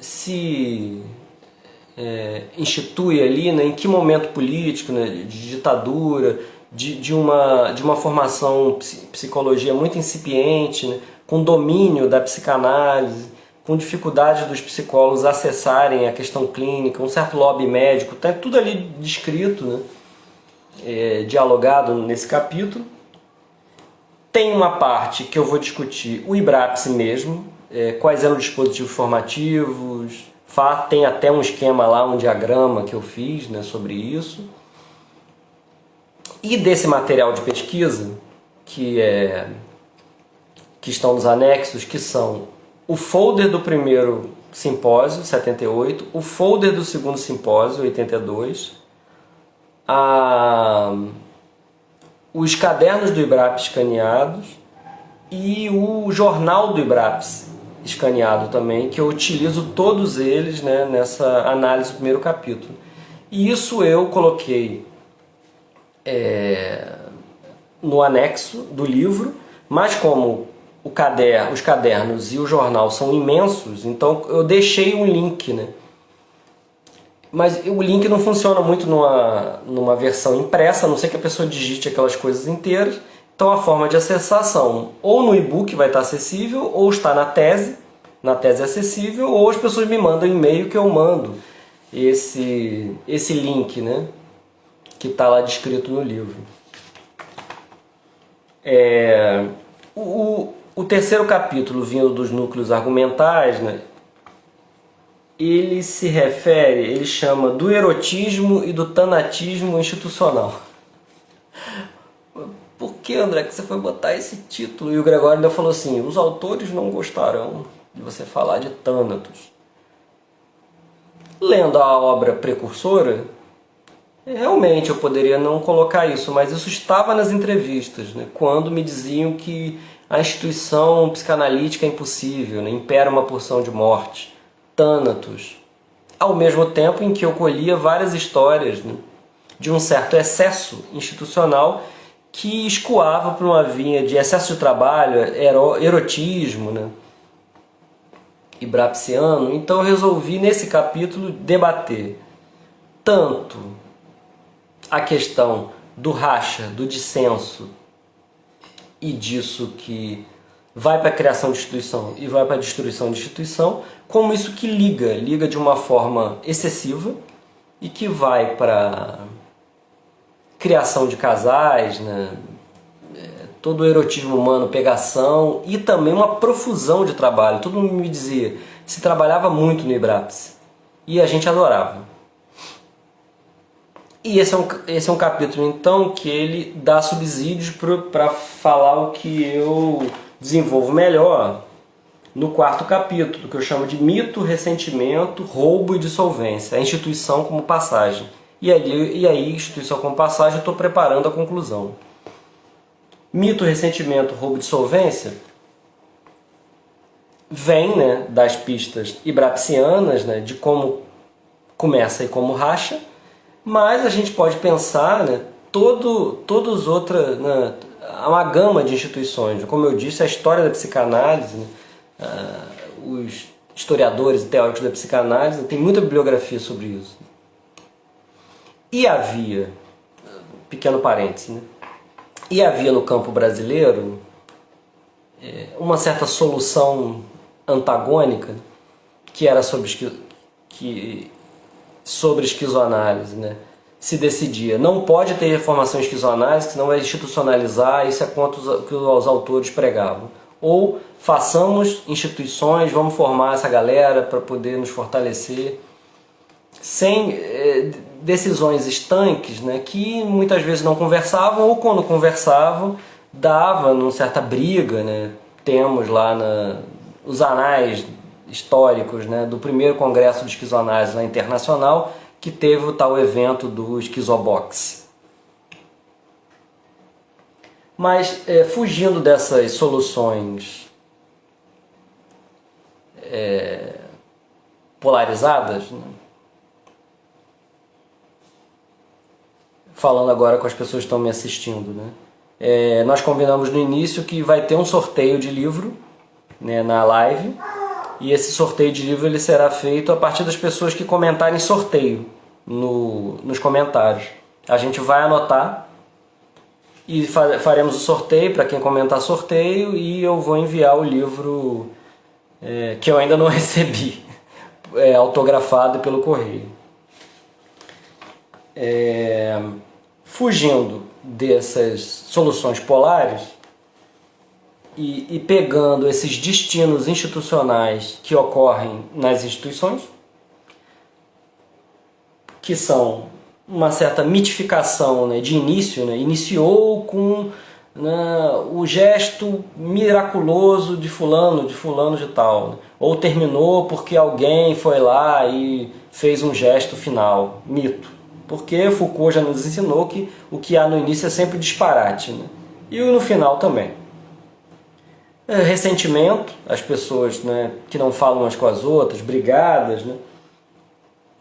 [SPEAKER 1] se institui ali, né, em que momento político, né, de ditadura, de uma formação psicologia muito incipiente, né, com domínio da psicanálise, com dificuldade dos psicólogos acessarem a questão clínica, um certo lobby médico, tá tudo ali descrito, né, dialogado nesse capítulo. Tem uma parte que eu vou discutir o IBRAPS mesmo, quais eram os dispositivos formativos, tem até um esquema lá, um diagrama que eu fiz, né, sobre isso. E desse material de pesquisa, que estão nos anexos, que são o folder do primeiro simpósio, 78, o folder do segundo simpósio, 82, os cadernos do IBRAPS escaneados e o jornal do IBRAPS escaneado também, que eu utilizo todos eles, né, nessa análise do primeiro capítulo. E isso eu coloquei no anexo do livro, mas como os cadernos e o jornal são imensos, então eu deixei um link, né? Mas o link não funciona muito numa versão impressa, a não ser que a pessoa digite aquelas coisas inteiras. Então a forma de acessar são ou no e-book vai estar acessível, ou está na tese acessível, ou as pessoas me mandam e-mail que eu mando esse link, né, que está lá descrito no livro. O terceiro capítulo, vindo dos núcleos argumentais, né, ele chama do erotismo e do tanatismo institucional. Por que, André, que você foi botar esse título? E o Gregório ainda falou assim, os autores não gostarão de você falar de Thanatos. Lendo a obra precursora, realmente eu poderia não colocar isso, mas isso estava nas entrevistas, né, quando me diziam que a instituição psicanalítica é impossível, né, impera uma porção de morte. Thanatos. Ao mesmo tempo em que eu colhia várias histórias, né, de um certo excesso institucional que escoava para uma vinha de excesso de trabalho, erotismo, né, ibrapsiano. Então eu resolvi nesse capítulo debater tanto a questão do racha, do dissenso e disso que vai para a criação de instituição e vai para a destruição de instituição, como isso que liga de uma forma excessiva e que vai para criação de casais, né? Todo o erotismo humano, pegação e também uma profusão de trabalho. Todo mundo me dizia, se trabalhava muito no IBRAPS e a gente adorava. E esse é um capítulo, então, que ele dá subsídios para falar o que eu desenvolvo melhor no quarto capítulo, que eu chamo de mito, ressentimento, roubo e dissolvência, a instituição como passagem. E aí, instituição como passagem, eu estou preparando a conclusão. Mito, ressentimento, roubo e dissolvência vem, né, das pistas ibrapsianas, né, de como começa e como racha, mas a gente pode pensar, né, todos outras, né, uma gama de instituições. Como eu disse, a história da psicanálise, né, os historiadores e teóricos da psicanálise, tem muita bibliografia sobre isso. E havia, pequeno parêntese, né, e havia no campo brasileiro uma certa solução antagônica que era sobre esquizoanálise, né? Se decidia, não pode ter reformação esquizoanálise, senão vai institucionalizar, isso é contra o que os autores pregavam. Ou façamos instituições, vamos formar essa galera para poder nos fortalecer, sem decisões estanques, né, que muitas vezes não conversavam, ou quando conversavam, dava numa certa briga, né? Temos lá os anais históricos, né, do primeiro congresso de esquizoanálise lá internacional, que teve o tal evento do Esquizobox. Mas, fugindo dessas soluções polarizadas, né, falando agora com as pessoas que estão me assistindo, né, nós combinamos no início que vai ter um sorteio de livro, né, na live, e esse sorteio de livro ele será feito a partir das pessoas que comentarem sorteio nos comentários. A gente vai anotar e faremos o sorteio para quem comentar sorteio, e eu vou enviar o livro que eu ainda não recebi, autografado pelo correio. Fugindo dessas soluções polares e pegando esses destinos institucionais que ocorrem nas instituições, que são uma certa mitificação, né, de início, né, iniciou com, né, o gesto miraculoso de fulano de tal, né, ou terminou porque alguém foi lá e fez um gesto final, mito. Porque Foucault já nos ensinou que o que há no início é sempre disparate, né, e no final também. Ressentimento, as pessoas, né, que não falam umas com as outras, brigadas, né,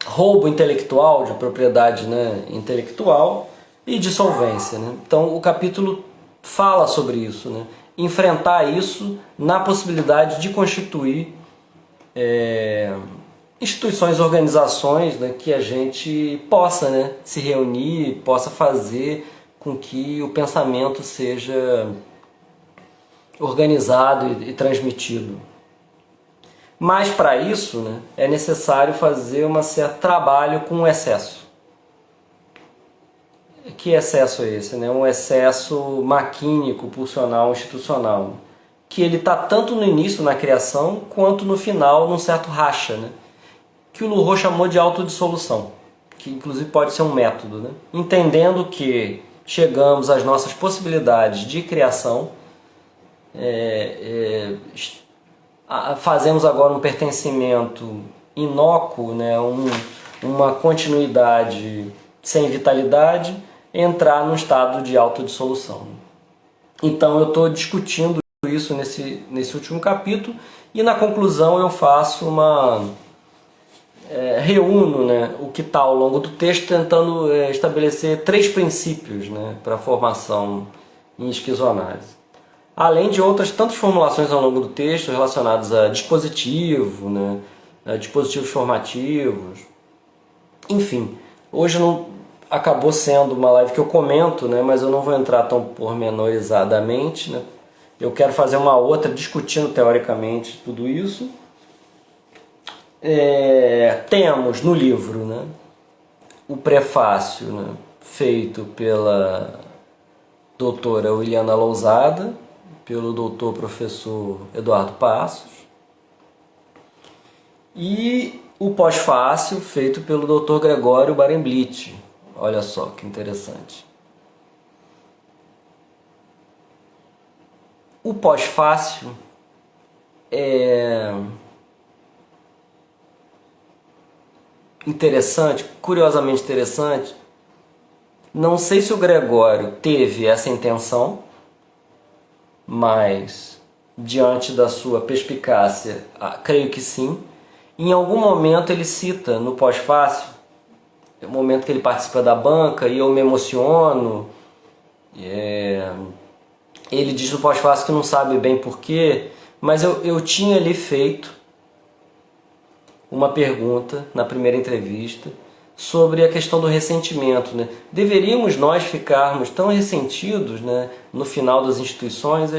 [SPEAKER 1] roubo intelectual, de propriedade, né, intelectual, e dissolvência, né? Então o capítulo fala sobre isso, né? Enfrentar isso na possibilidade de constituir instituições, organizações, né, que a gente possa, né, se reunir, possa fazer com que o pensamento seja organizado e transmitido. Mas para isso, né, é necessário fazer um certo trabalho com o excesso. Que excesso é esse? Né? Um excesso maquínico, pulsional, institucional. Que ele está tanto no início, na criação, quanto no final, num certo racha. Né? Que o Luhmann chamou de autodissolução. Que inclusive pode ser um método. Né? Entendendo que chegamos às nossas possibilidades de criação, fazemos agora um pertencimento inócuo, né, uma continuidade sem vitalidade, entrar num estado de autodissolução. Então eu estou discutindo isso nesse último capítulo, e na conclusão eu faço reúno, né, o que está ao longo do texto, tentando estabelecer 3 princípios, né, para a formação em esquizoanálise. Além de outras tantas formulações ao longo do texto relacionadas a dispositivo, né, a dispositivos formativos. Enfim, hoje não acabou sendo uma live que eu comento, né, mas eu não vou entrar tão pormenorizadamente, né. Eu quero fazer uma outra discutindo teoricamente tudo isso. Temos no livro, né, o prefácio, né, feito pela doutora Uiliana Lousada, pelo doutor professor Eduardo Passos, e o pós-fácio feito pelo doutor Gregório Barenblit. Olha só que interessante. O pós-fácio é interessante, curiosamente interessante. Não sei se o Gregório teve essa intenção, mas diante da sua perspicácia, creio que sim. Em algum momento ele cita no pós-fácio, o momento que ele participa da banca, e eu me emociono. Ele diz no pós-fácio que não sabe bem porquê, mas eu tinha ali feito uma pergunta na primeira entrevista sobre a questão do ressentimento, né? Deveríamos nós ficarmos tão ressentidos, né, no final das instituições?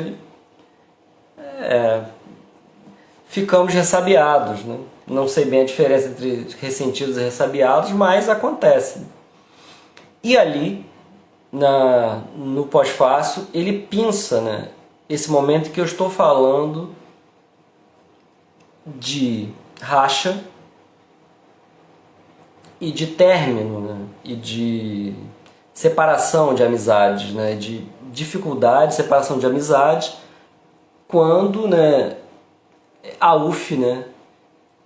[SPEAKER 1] Ficamos ressabiados, né? Não sei bem a diferença entre ressentidos e ressabiados, mas acontece. E ali, no pós-fácio, ele pinça, né, esse momento que eu estou falando de racha e de término, né, e de separação de amizades, né, de dificuldade, separação de amizade, quando, né, a UF, né,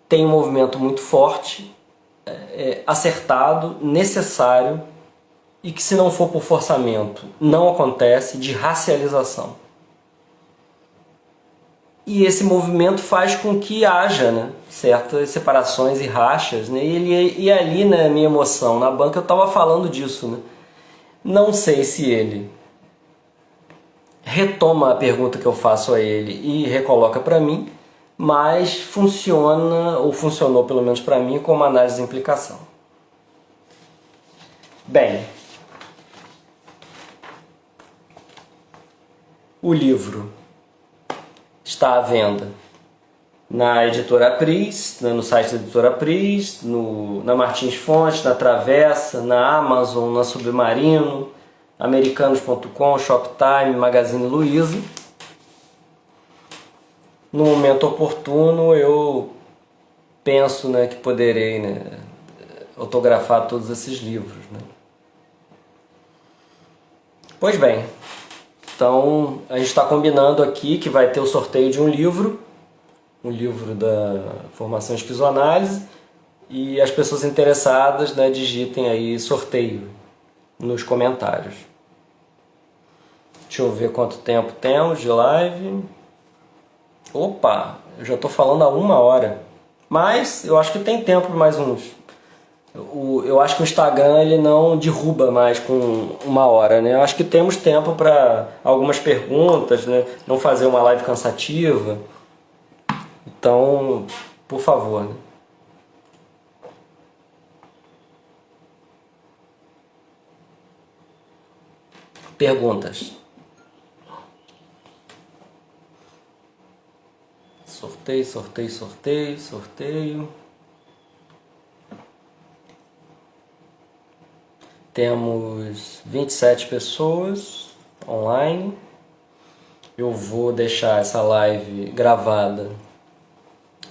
[SPEAKER 1] tem um movimento muito forte, acertado, necessário, e que, se não for por forçamento, não acontece, de racialização. E esse movimento faz com que haja, né, certas separações e rachas, né, e ali, na minha emoção, na banca, eu estava falando disso, né. Não sei se ele retoma a pergunta que eu faço a ele e recoloca para mim, mas funciona, ou funcionou pelo menos para mim, como análise de implicação. Bem, o livro está à venda na Editora Pris, no site da Editora Pris, na Martins Fontes, na Travessa, na Amazon, na Submarino, Americanos.com, Shoptime, Magazine Luiza. No momento oportuno eu penso, né, que poderei, né, autografar todos esses livros, né. Pois bem, então a gente está combinando aqui que vai ter o sorteio de um livro da formação em esquizoanálise, e as pessoas interessadas, né, digitem aí sorteio nos comentários. Deixa eu ver quanto tempo temos de live. Opa, eu já estou falando há 1 hora, mas eu acho que tem tempo para mais uns. Eu acho que o Instagram ele não derruba mais com 1 hora, né? Eu acho que temos tempo para algumas perguntas, né? Não fazer uma live cansativa. Então, por favor, né? Perguntas. Sorteio, sorteio, sorteio, sorteio. Temos 27 pessoas online. Eu vou deixar essa live gravada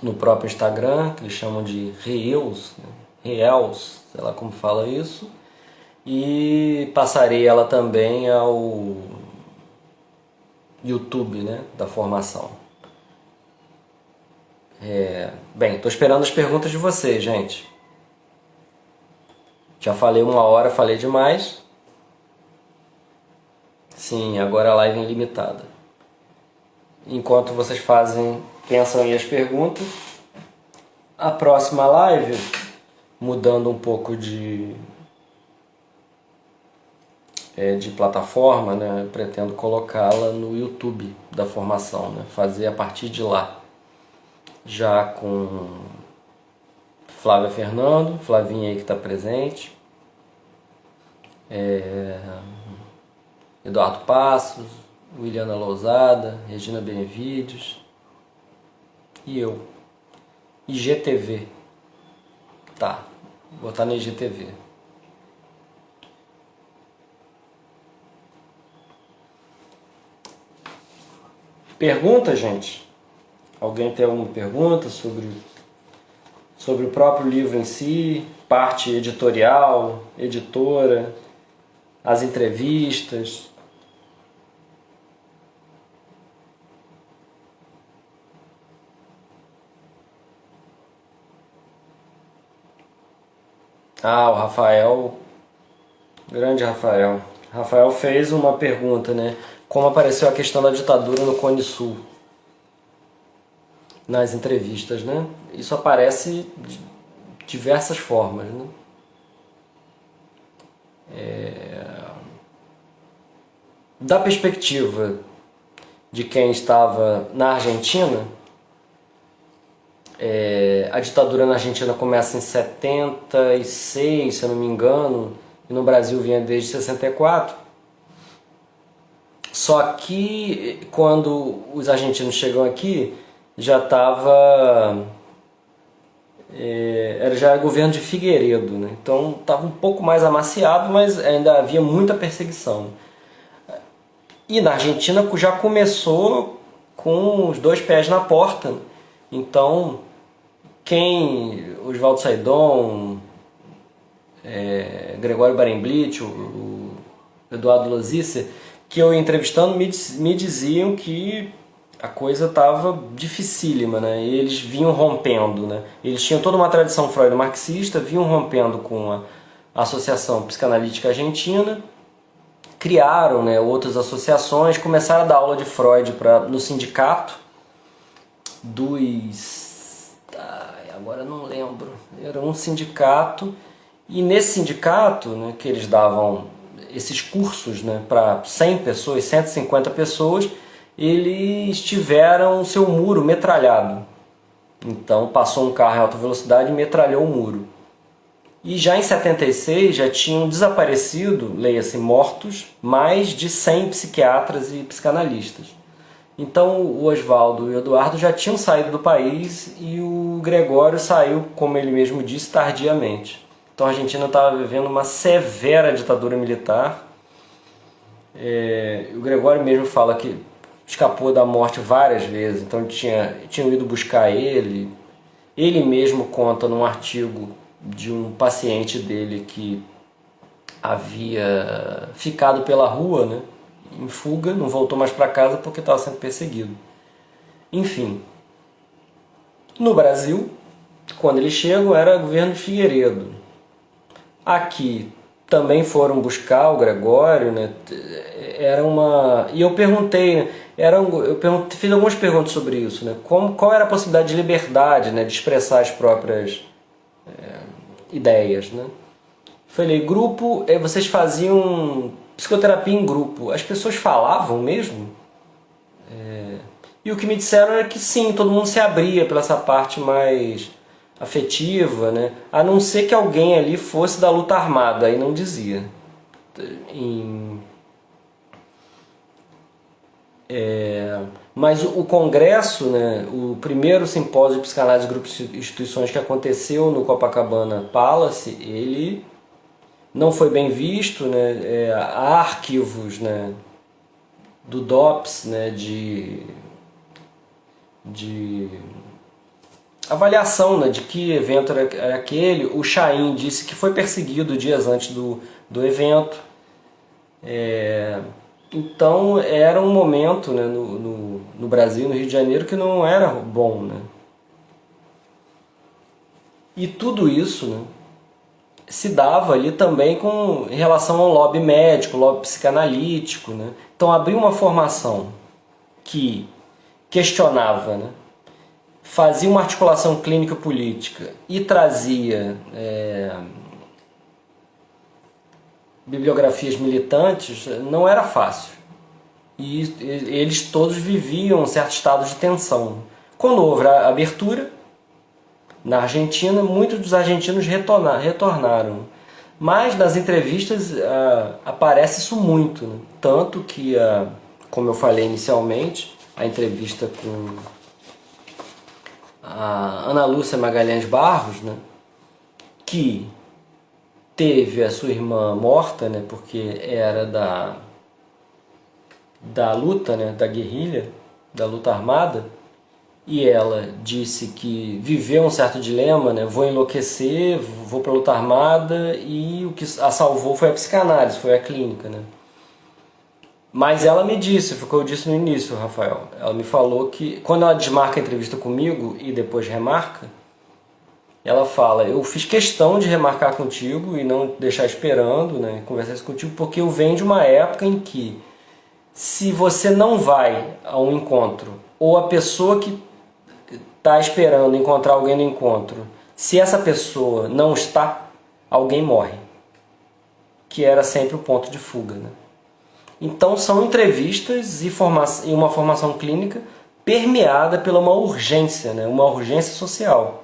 [SPEAKER 1] no próprio Instagram, que eles chamam de Reels, né? Reels, sei lá como fala isso. E passarei ela também ao YouTube, né, da formação. Bem, estou esperando as perguntas de vocês, gente. Já falei 1 hora, falei demais. Sim, agora a live é ilimitada. Enquanto vocês pensam aí as perguntas, a próxima live, mudando um pouco de plataforma, né, eu pretendo colocá-la no YouTube da formação, né, fazer a partir de lá, já com Flávia Fernando, Flavinha aí que está presente, Eduardo Passos, Williana Lousada, Regina Benevides e eu. IGTV. Tá, vou botar no IGTV. Pergunta, gente? Alguém tem alguma pergunta sobre o próprio livro em si, parte editorial, editora, as entrevistas? Ah, o Rafael, grande Rafael. Rafael fez uma pergunta, né? Como apareceu a questão da ditadura no Cone Sul? Nas entrevistas, né? Isso aparece de diversas formas, né? Da perspectiva de quem estava na Argentina, a ditadura na Argentina começa em 76, se eu não me engano, e no Brasil vinha desde 64. Só que quando os argentinos chegam aqui, já estava já era governo de Figueiredo, né? Então estava um pouco mais amaciado, mas ainda havia muita perseguição. E na Argentina já começou com os 2 pés na porta. Então Oswaldo Saidon, Gregório Barenblitz, o Eduardo Lozisser, que eu ia entrevistando, me diziam que a coisa estava dificílima, né? E eles vinham rompendo, né? Eles tinham toda uma tradição freudo-marxista, vinham rompendo com a Associação Psicanalítica Argentina, criaram, né, outras associações, começaram a dar aula de Freud no sindicato agora não lembro, era um sindicato, e nesse sindicato, né, que eles davam esses cursos, né, para 100 pessoas, 150 pessoas, eles tiveram seu muro metralhado. Então passou um carro em alta velocidade e metralhou o muro. E já em 76 já tinham desaparecido, leia-se mortos, mais de 100 psiquiatras e psicanalistas. Então o Oswaldo e o Eduardo já tinham saído do país e o Gregório saiu, como ele mesmo disse, tardiamente. Então a Argentina estava vivendo uma severa ditadura militar. O Gregório mesmo fala que escapou da morte várias vezes, então tinham ido buscar ele. Ele mesmo conta num artigo de um paciente dele que havia ficado pela rua, né, em fuga, não voltou mais para casa porque estava sendo perseguido. Enfim, no Brasil, quando eles chegam, era governo de Figueiredo. Aqui também foram buscar o Gregório, né? Era uma... E eu perguntei, né? Fiz algumas perguntas sobre isso, né? Qual era a possibilidade de liberdade, né? De expressar as próprias ideias, né? Falei, grupo, vocês faziam psicoterapia em grupo. As pessoas falavam mesmo? E o que me disseram era que sim, todo mundo se abria pela essa parte mais afetiva, né? A não ser que alguém ali fosse da luta armada, aí não dizia. Mas o congresso, né, o primeiro simpósio de psicanálise de grupos e instituições que aconteceu no Copacabana Palace, ele não foi bem visto, né? Há arquivos, né, do DOPS, né, de avaliação, né, de que evento era aquele. O Chaim disse que foi perseguido dias antes do evento. Então era um momento, né, no Brasil, no Rio de Janeiro, que não era bom. Né? E tudo isso, né, se dava ali também em relação ao lobby médico, lobby psicanalítico. Né? Então abriu uma formação que questionava, né, fazia uma articulação clínica política e trazia bibliografias militantes, não era fácil. E eles todos viviam um certo estado de tensão. Quando houve a abertura, na Argentina, muitos dos argentinos retornaram. Mas nas entrevistas aparece isso muito. Né? Tanto que, como eu falei inicialmente, a entrevista com a Ana Lúcia Magalhães Barros, né, que teve a sua irmã morta, né, porque era da luta, né, da guerrilha, da luta armada, e ela disse que viveu um certo dilema, né, vou enlouquecer, vou para a luta armada, e o que a salvou foi a psicanálise, foi a clínica. Né. Mas ela me disse, foi o que eu disse no início, Rafael, ela me falou que quando ela desmarca a entrevista comigo e depois remarca, ela fala, eu fiz questão de remarcar contigo e não deixar esperando, né, conversar isso contigo, porque eu venho de uma época em que se você não vai a um encontro, ou a pessoa que está esperando encontrar alguém no encontro, se essa pessoa não está, alguém morre. Que era sempre o ponto de fuga. Né? Então são entrevistas e uma formação clínica permeada pela uma urgência, né? Uma urgência social.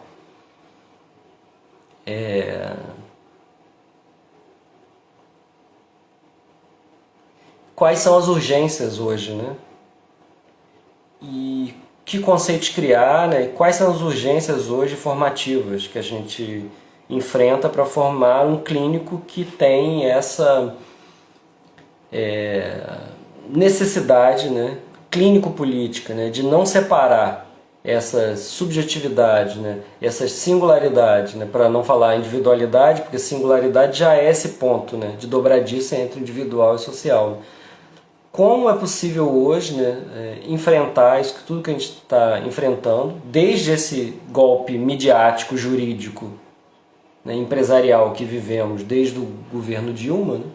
[SPEAKER 1] Quais são as urgências hoje, né? E que conceitos criar, né? E quais são as urgências hoje formativas que a gente enfrenta para formar um clínico que tem essa necessidade, né, clínico-política, né, de não separar essa subjetividade, né, essa singularidade, né, para não falar individualidade, porque singularidade já é esse ponto, né, de dobradiça entre individual e social. Como é possível hoje, né, enfrentar isso, tudo que a gente está enfrentando, desde esse golpe midiático, jurídico, né, empresarial que vivemos desde o governo Dilma, né,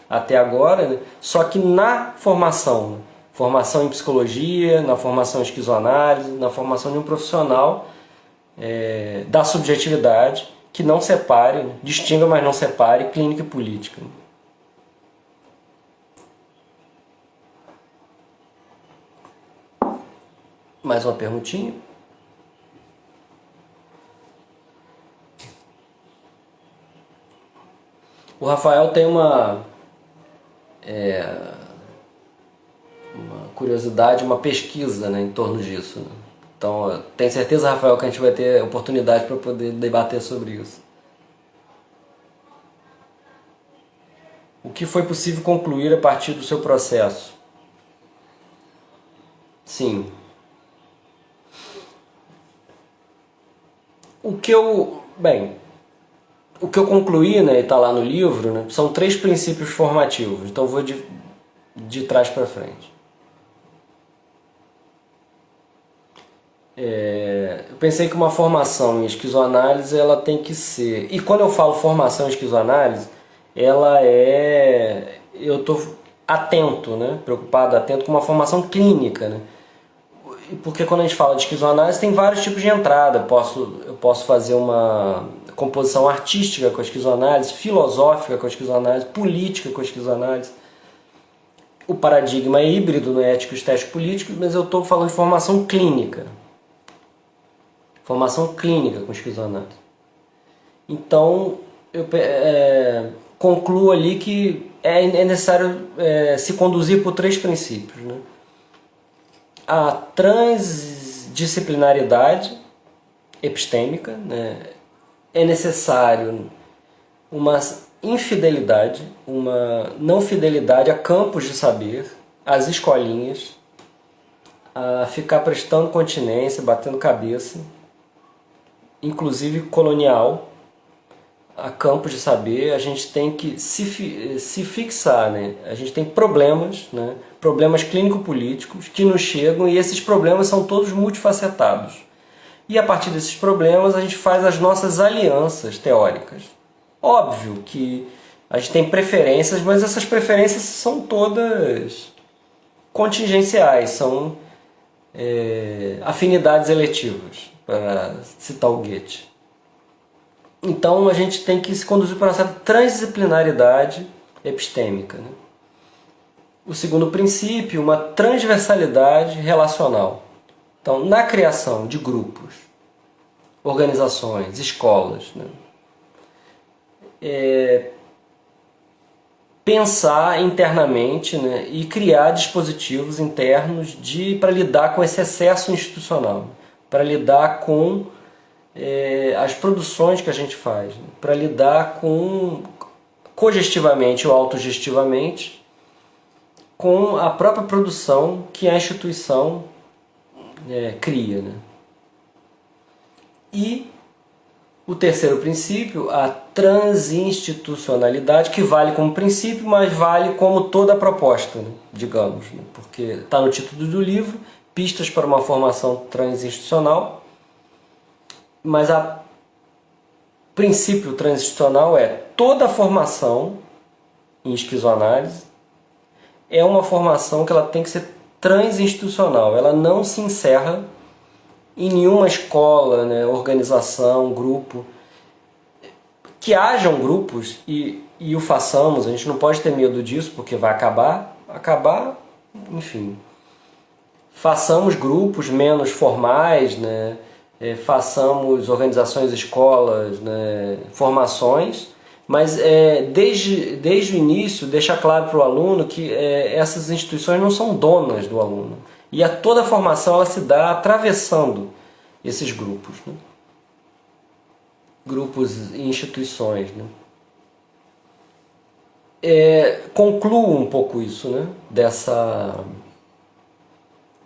[SPEAKER 1] até agora, né, só que na formação, né, formação em psicologia, na formação em esquizoanálise, na formação de um profissional da subjetividade que não separe, né, distinga, mas não separe clínica e política. Né. Mais uma perguntinha? O Rafael tem uma curiosidade, uma pesquisa, né, em torno disso, né? Então, eu tenho certeza, Rafael, que a gente vai ter oportunidade para poder debater sobre isso. O que foi possível concluir a partir do seu processo? Sim. O que eu concluí, né, e está lá no livro, né, são 3 princípios formativos. Então, eu vou de trás para frente. Eu pensei que uma formação em esquizoanálise ela tem que ser... E quando eu falo formação em esquizoanálise, eu estou atento, né? Preocupado, atento com uma formação clínica, né? Porque quando a gente fala de esquizoanálise tem vários tipos de entrada. Eu posso fazer uma composição artística com a esquizoanálise, filosófica com a esquizoanálise, política com a esquizoanálise. O paradigma é híbrido, não é ético, estético, político, mas eu estou falando de formação clínica. Formação clínica com esquizoanálise. Então, eu concluo ali que é necessário se conduzir por 3 princípios, né? A transdisciplinaridade epistêmica, né? É necessário uma infidelidade, uma não fidelidade a campos de saber, às escolinhas, a ficar prestando continência, batendo cabeça, inclusive colonial, a campos de saber. A gente tem que se fixar, né? A gente tem problemas, né? Problemas clínico-políticos que nos chegam, e esses problemas são todos multifacetados. E a partir desses problemas a gente faz as nossas alianças teóricas. Óbvio que a gente tem preferências, mas essas preferências são todas contingenciais, são afinidades eletivas, para citar o Goethe. Então a gente tem que se conduzir para uma certa transdisciplinaridade epistêmica, né? O segundo princípio, uma transversalidade relacional. Então, na criação de grupos, organizações, escolas, né? Pensar internamente, né? E criar dispositivos internos para lidar com esse excesso institucional, para lidar com as produções que a gente faz, né? Para lidar com, cogestivamente ou autogestivamente, com a própria produção que a instituição cria, né? E o terceiro princípio, a transinstitucionalidade, que vale como princípio, mas vale como toda a proposta, né? Digamos, né? Porque está no título do livro, Pistas para uma Formação Transinstitucional, mas o princípio transinstitucional é toda a formação em esquizoanálise é uma formação que ela tem que ser transinstitucional, ela não se encerra em nenhuma escola, né, organização, grupo. Que hajam grupos e o façamos, a gente não pode ter medo disso, porque vai acabar, enfim. Façamos grupos menos formais, né, façamos organizações, escolas, né, formações, mas desde o início deixar claro para o aluno que essas instituições não são donas do aluno. E toda a formação ela se dá atravessando esses grupos, né? Grupos e instituições, né? Concluo um pouco isso, né?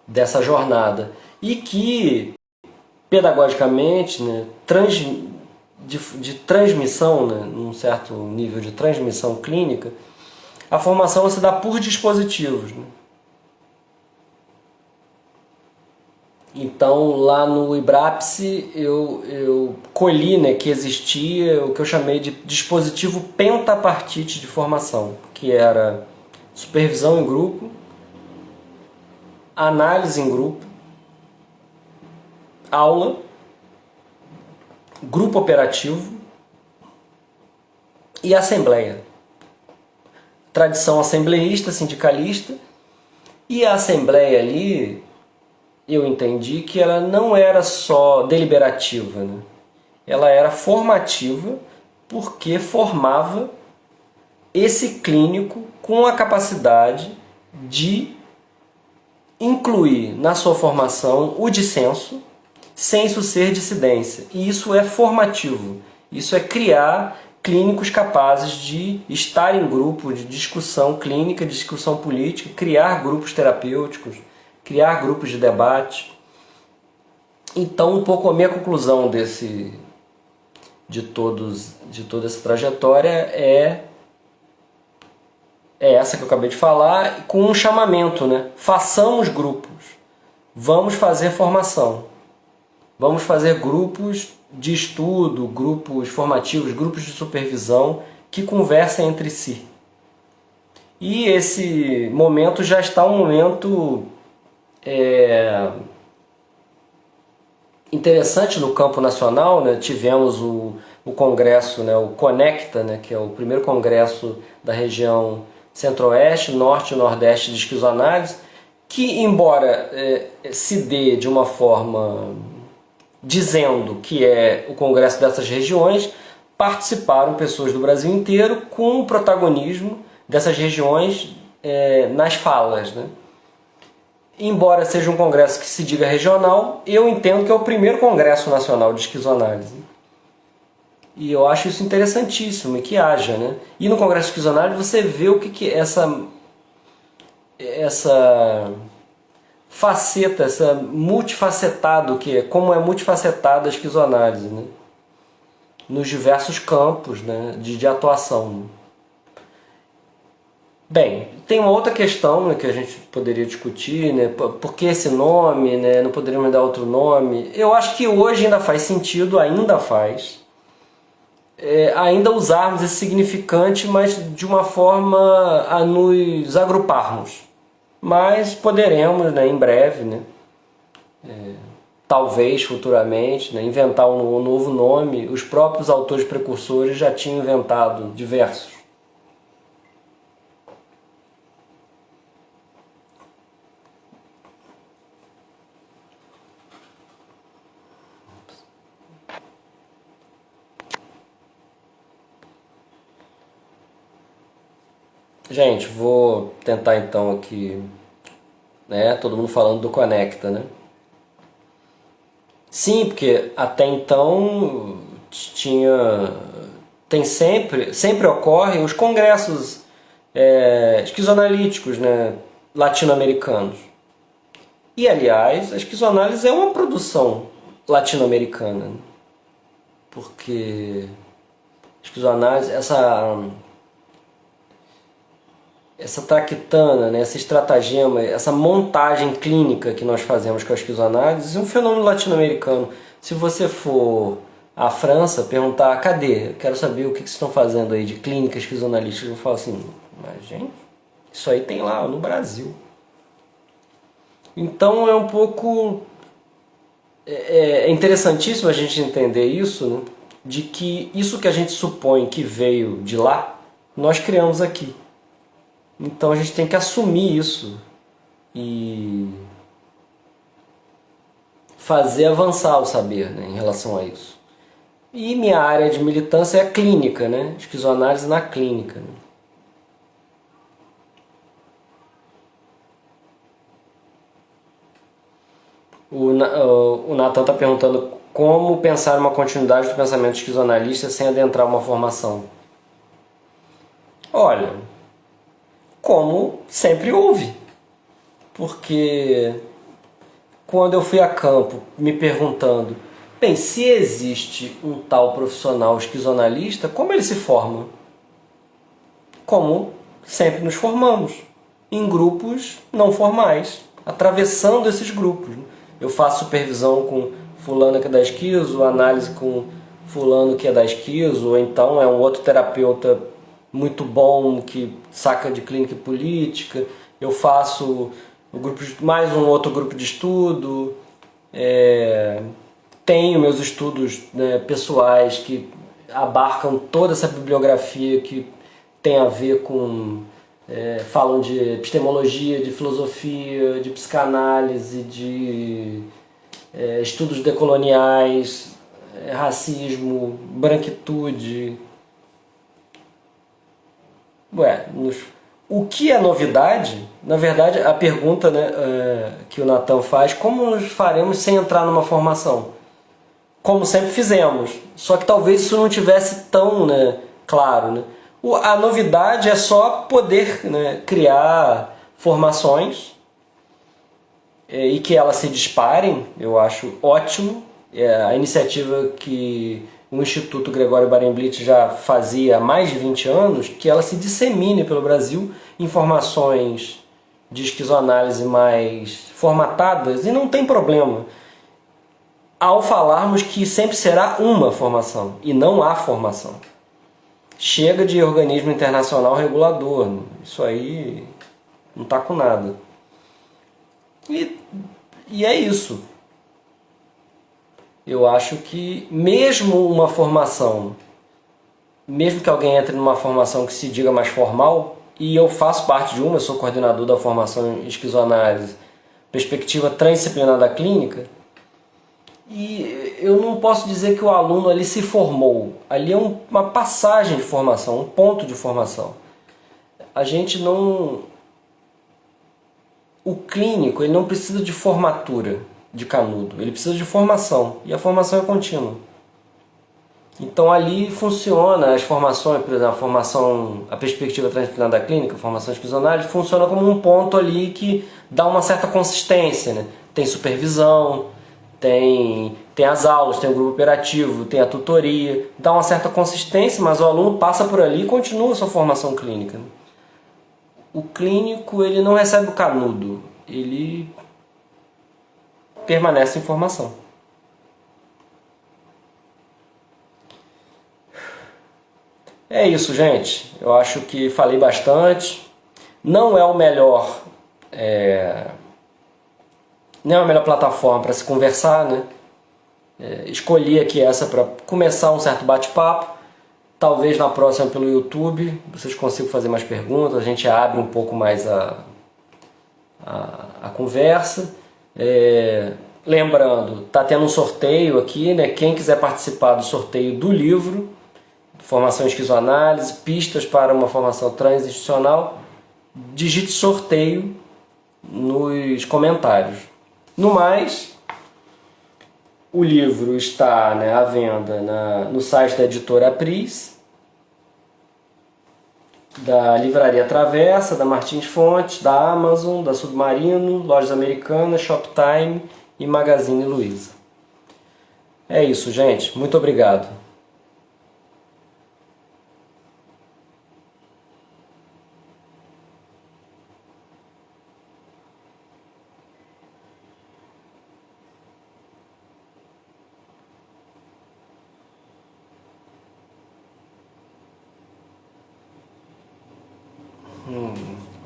[SPEAKER 1] Dessa jornada. E que, pedagogicamente, né, de transmissão, né, num certo nível de transmissão clínica, a formação se dá por dispositivos, né? Então, lá no IBRAPSE, eu colhi, né, que existia o que eu chamei de dispositivo pentapartite de formação, que era supervisão em grupo, análise em grupo, aula, grupo operativo e assembleia. Tradição assembleísta, sindicalista, e a assembleia ali, eu entendi que ela não era só deliberativa, né? Ela era formativa porque formava esse clínico com a capacidade de incluir na sua formação o dissenso, sem isso ser dissidência. E isso é formativo. Isso é criar clínicos capazes de estar em grupo de discussão clínica, de discussão política, criar grupos terapêuticos, criar grupos de debate. Então, um pouco a minha conclusão de toda essa trajetória é essa que eu acabei de falar, com um chamamento, né? Façamos grupos, vamos fazer formação, vamos fazer grupos de estudo, grupos formativos, grupos de supervisão que conversem entre si. E esse momento já está um momento interessante no campo nacional, né? Tivemos o congresso, né? O Conecta, né? Que é o primeiro congresso da região Centro-Oeste, Norte e Nordeste de esquizoanálise, que, embora se dê de uma forma dizendo que é o congresso dessas regiões, participaram pessoas do Brasil inteiro com o protagonismo dessas regiões nas falas, né? Embora seja um congresso que se diga regional, eu entendo que é o primeiro congresso nacional de esquizoanálise. E eu acho isso interessantíssimo, e que haja, né? E no congresso de esquizoanálise você vê o que essa faceta, essa multifacetado que é, como é multifacetada a esquizoanálise, né? Nos diversos campos, né, de atuação. Bem, tem uma outra questão, né, que a gente poderia discutir, né, por que esse nome, né, não poderíamos dar outro nome. Eu acho que hoje ainda faz sentido, ainda faz, ainda usarmos esse significante, mas de uma forma a nos agruparmos. Mas poderemos, né, em breve, né, talvez futuramente, né, inventar um novo nome. Os próprios autores precursores já tinham inventado diversos. Gente, vou tentar então aqui, né, todo mundo falando do Conecta, né? Sim, porque até então sempre ocorrem os congressos esquizoanalíticos, né, latino-americanos. E aliás, a esquizoanálise é uma produção latino-americana, né? Porque a esquizoanálise, essa traquitana, né, esse estratagema, essa montagem clínica que nós fazemos com a esquizoanálise é um fenômeno latino-americano. Se você for à França perguntar, cadê? Eu quero saber o que vocês estão fazendo aí de clínica esquizoanalística. Eu falo assim, mas gente, isso aí tem lá no Brasil. Então é um pouco... É interessantíssimo a gente entender isso, né, de que isso que a gente supõe que veio de lá, nós criamos aqui. Então a gente tem que assumir isso e fazer avançar o saber, né, em relação a isso. E minha área de militância é a clínica, né? Esquizoanálise na clínica, né? O Nathan está perguntando como pensar uma continuidade do pensamento esquizoanalista sem adentrar uma formação. Olha, como sempre houve. Porque quando eu fui a campo me perguntando, bem, se existe um tal profissional esquizoanalista, como ele se forma? Como sempre nos formamos, em grupos não formais, atravessando esses grupos. Eu faço supervisão com fulano que é da esquizo, análise com fulano que é da esquizo, ou então é um outro terapeuta muito bom que saca de clínica e política. Eu faço mais um outro grupo de estudo, tenho meus estudos, né, pessoais que abarcam toda essa bibliografia que tem a ver com... falam de epistemologia, de filosofia, de psicanálise, de estudos decoloniais, racismo, branquitude. Ué, o que é novidade? Na verdade, a pergunta, né, que o Natan faz, como nós faremos sem entrar numa formação? Como sempre fizemos, só que talvez isso não tivesse tão, né, claro. Né? A novidade é só poder, né, criar formações e que elas se disparem, eu acho ótimo. A iniciativa que o Instituto Gregório Barenblitz já fazia há mais de 20 anos, que ela se dissemine pelo Brasil informações de esquizoanálise mais formatadas, e não tem problema ao falarmos que sempre será uma formação e não a formação. Chega de organismo internacional regulador, isso aí não está com nada. E é isso. Eu acho que mesmo uma formação, mesmo que alguém entre numa formação que se diga mais formal, e eu faço parte de uma, eu sou coordenador da formação em esquizoanálise, perspectiva transdisciplinar da clínica, e eu não posso dizer que o aluno ali se formou. Ali é uma passagem de formação, um ponto de formação. A gente não... O clínico, ele não precisa de formatura de canudo, ele precisa de formação, e a formação é contínua. Então ali funciona as formações, por exemplo, a perspectiva transdisciplinar da clínica, a formação esquizoanálise, funciona como um ponto ali que dá uma certa consistência, né? Tem supervisão, tem as aulas, tem o grupo operativo, tem a tutoria, dá uma certa consistência, mas o aluno passa por ali e continua a sua formação clínica. O clínico, ele não recebe o canudo, ele permanece em formação. É isso, gente. Eu acho que falei bastante. Não é o melhor... não é a melhor plataforma para se conversar, né? Escolhi aqui essa para começar um certo bate-papo. Talvez na próxima pelo YouTube vocês consigam fazer mais perguntas, a gente abre um pouco mais a conversa. Lembrando, está tendo um sorteio aqui, né? Quem quiser participar do sorteio do livro Formação em Esquizoanálise, Pistas para uma Formação Transinstitucional, digite sorteio nos comentários. No mais, o livro está, né, à venda no site da editora Apris, da Livraria Travessa, da Martins Fontes, da Amazon, da Submarino, Lojas Americanas, Shoptime e Magazine Luiza. É isso, gente. Muito obrigado.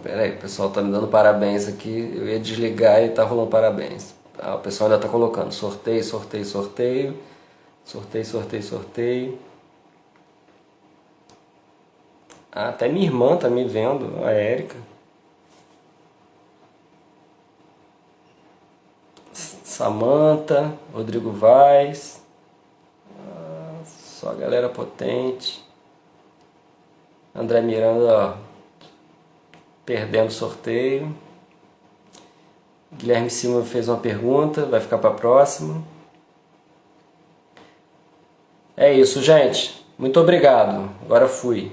[SPEAKER 1] Peraí, o pessoal tá me dando parabéns aqui. Eu ia desligar e tá rolando parabéns. O pessoal ainda tá colocando sorteio, sorteio, sorteio. Sorteio, sorteio, sorteio. Até minha irmã tá me vendo, a Érica. Samanta, Rodrigo Vaz. Só galera potente. André Miranda, ó, perdendo o sorteio. Guilherme Silva fez uma pergunta, vai ficar para a próxima. É isso, gente. Muito obrigado. Agora fui.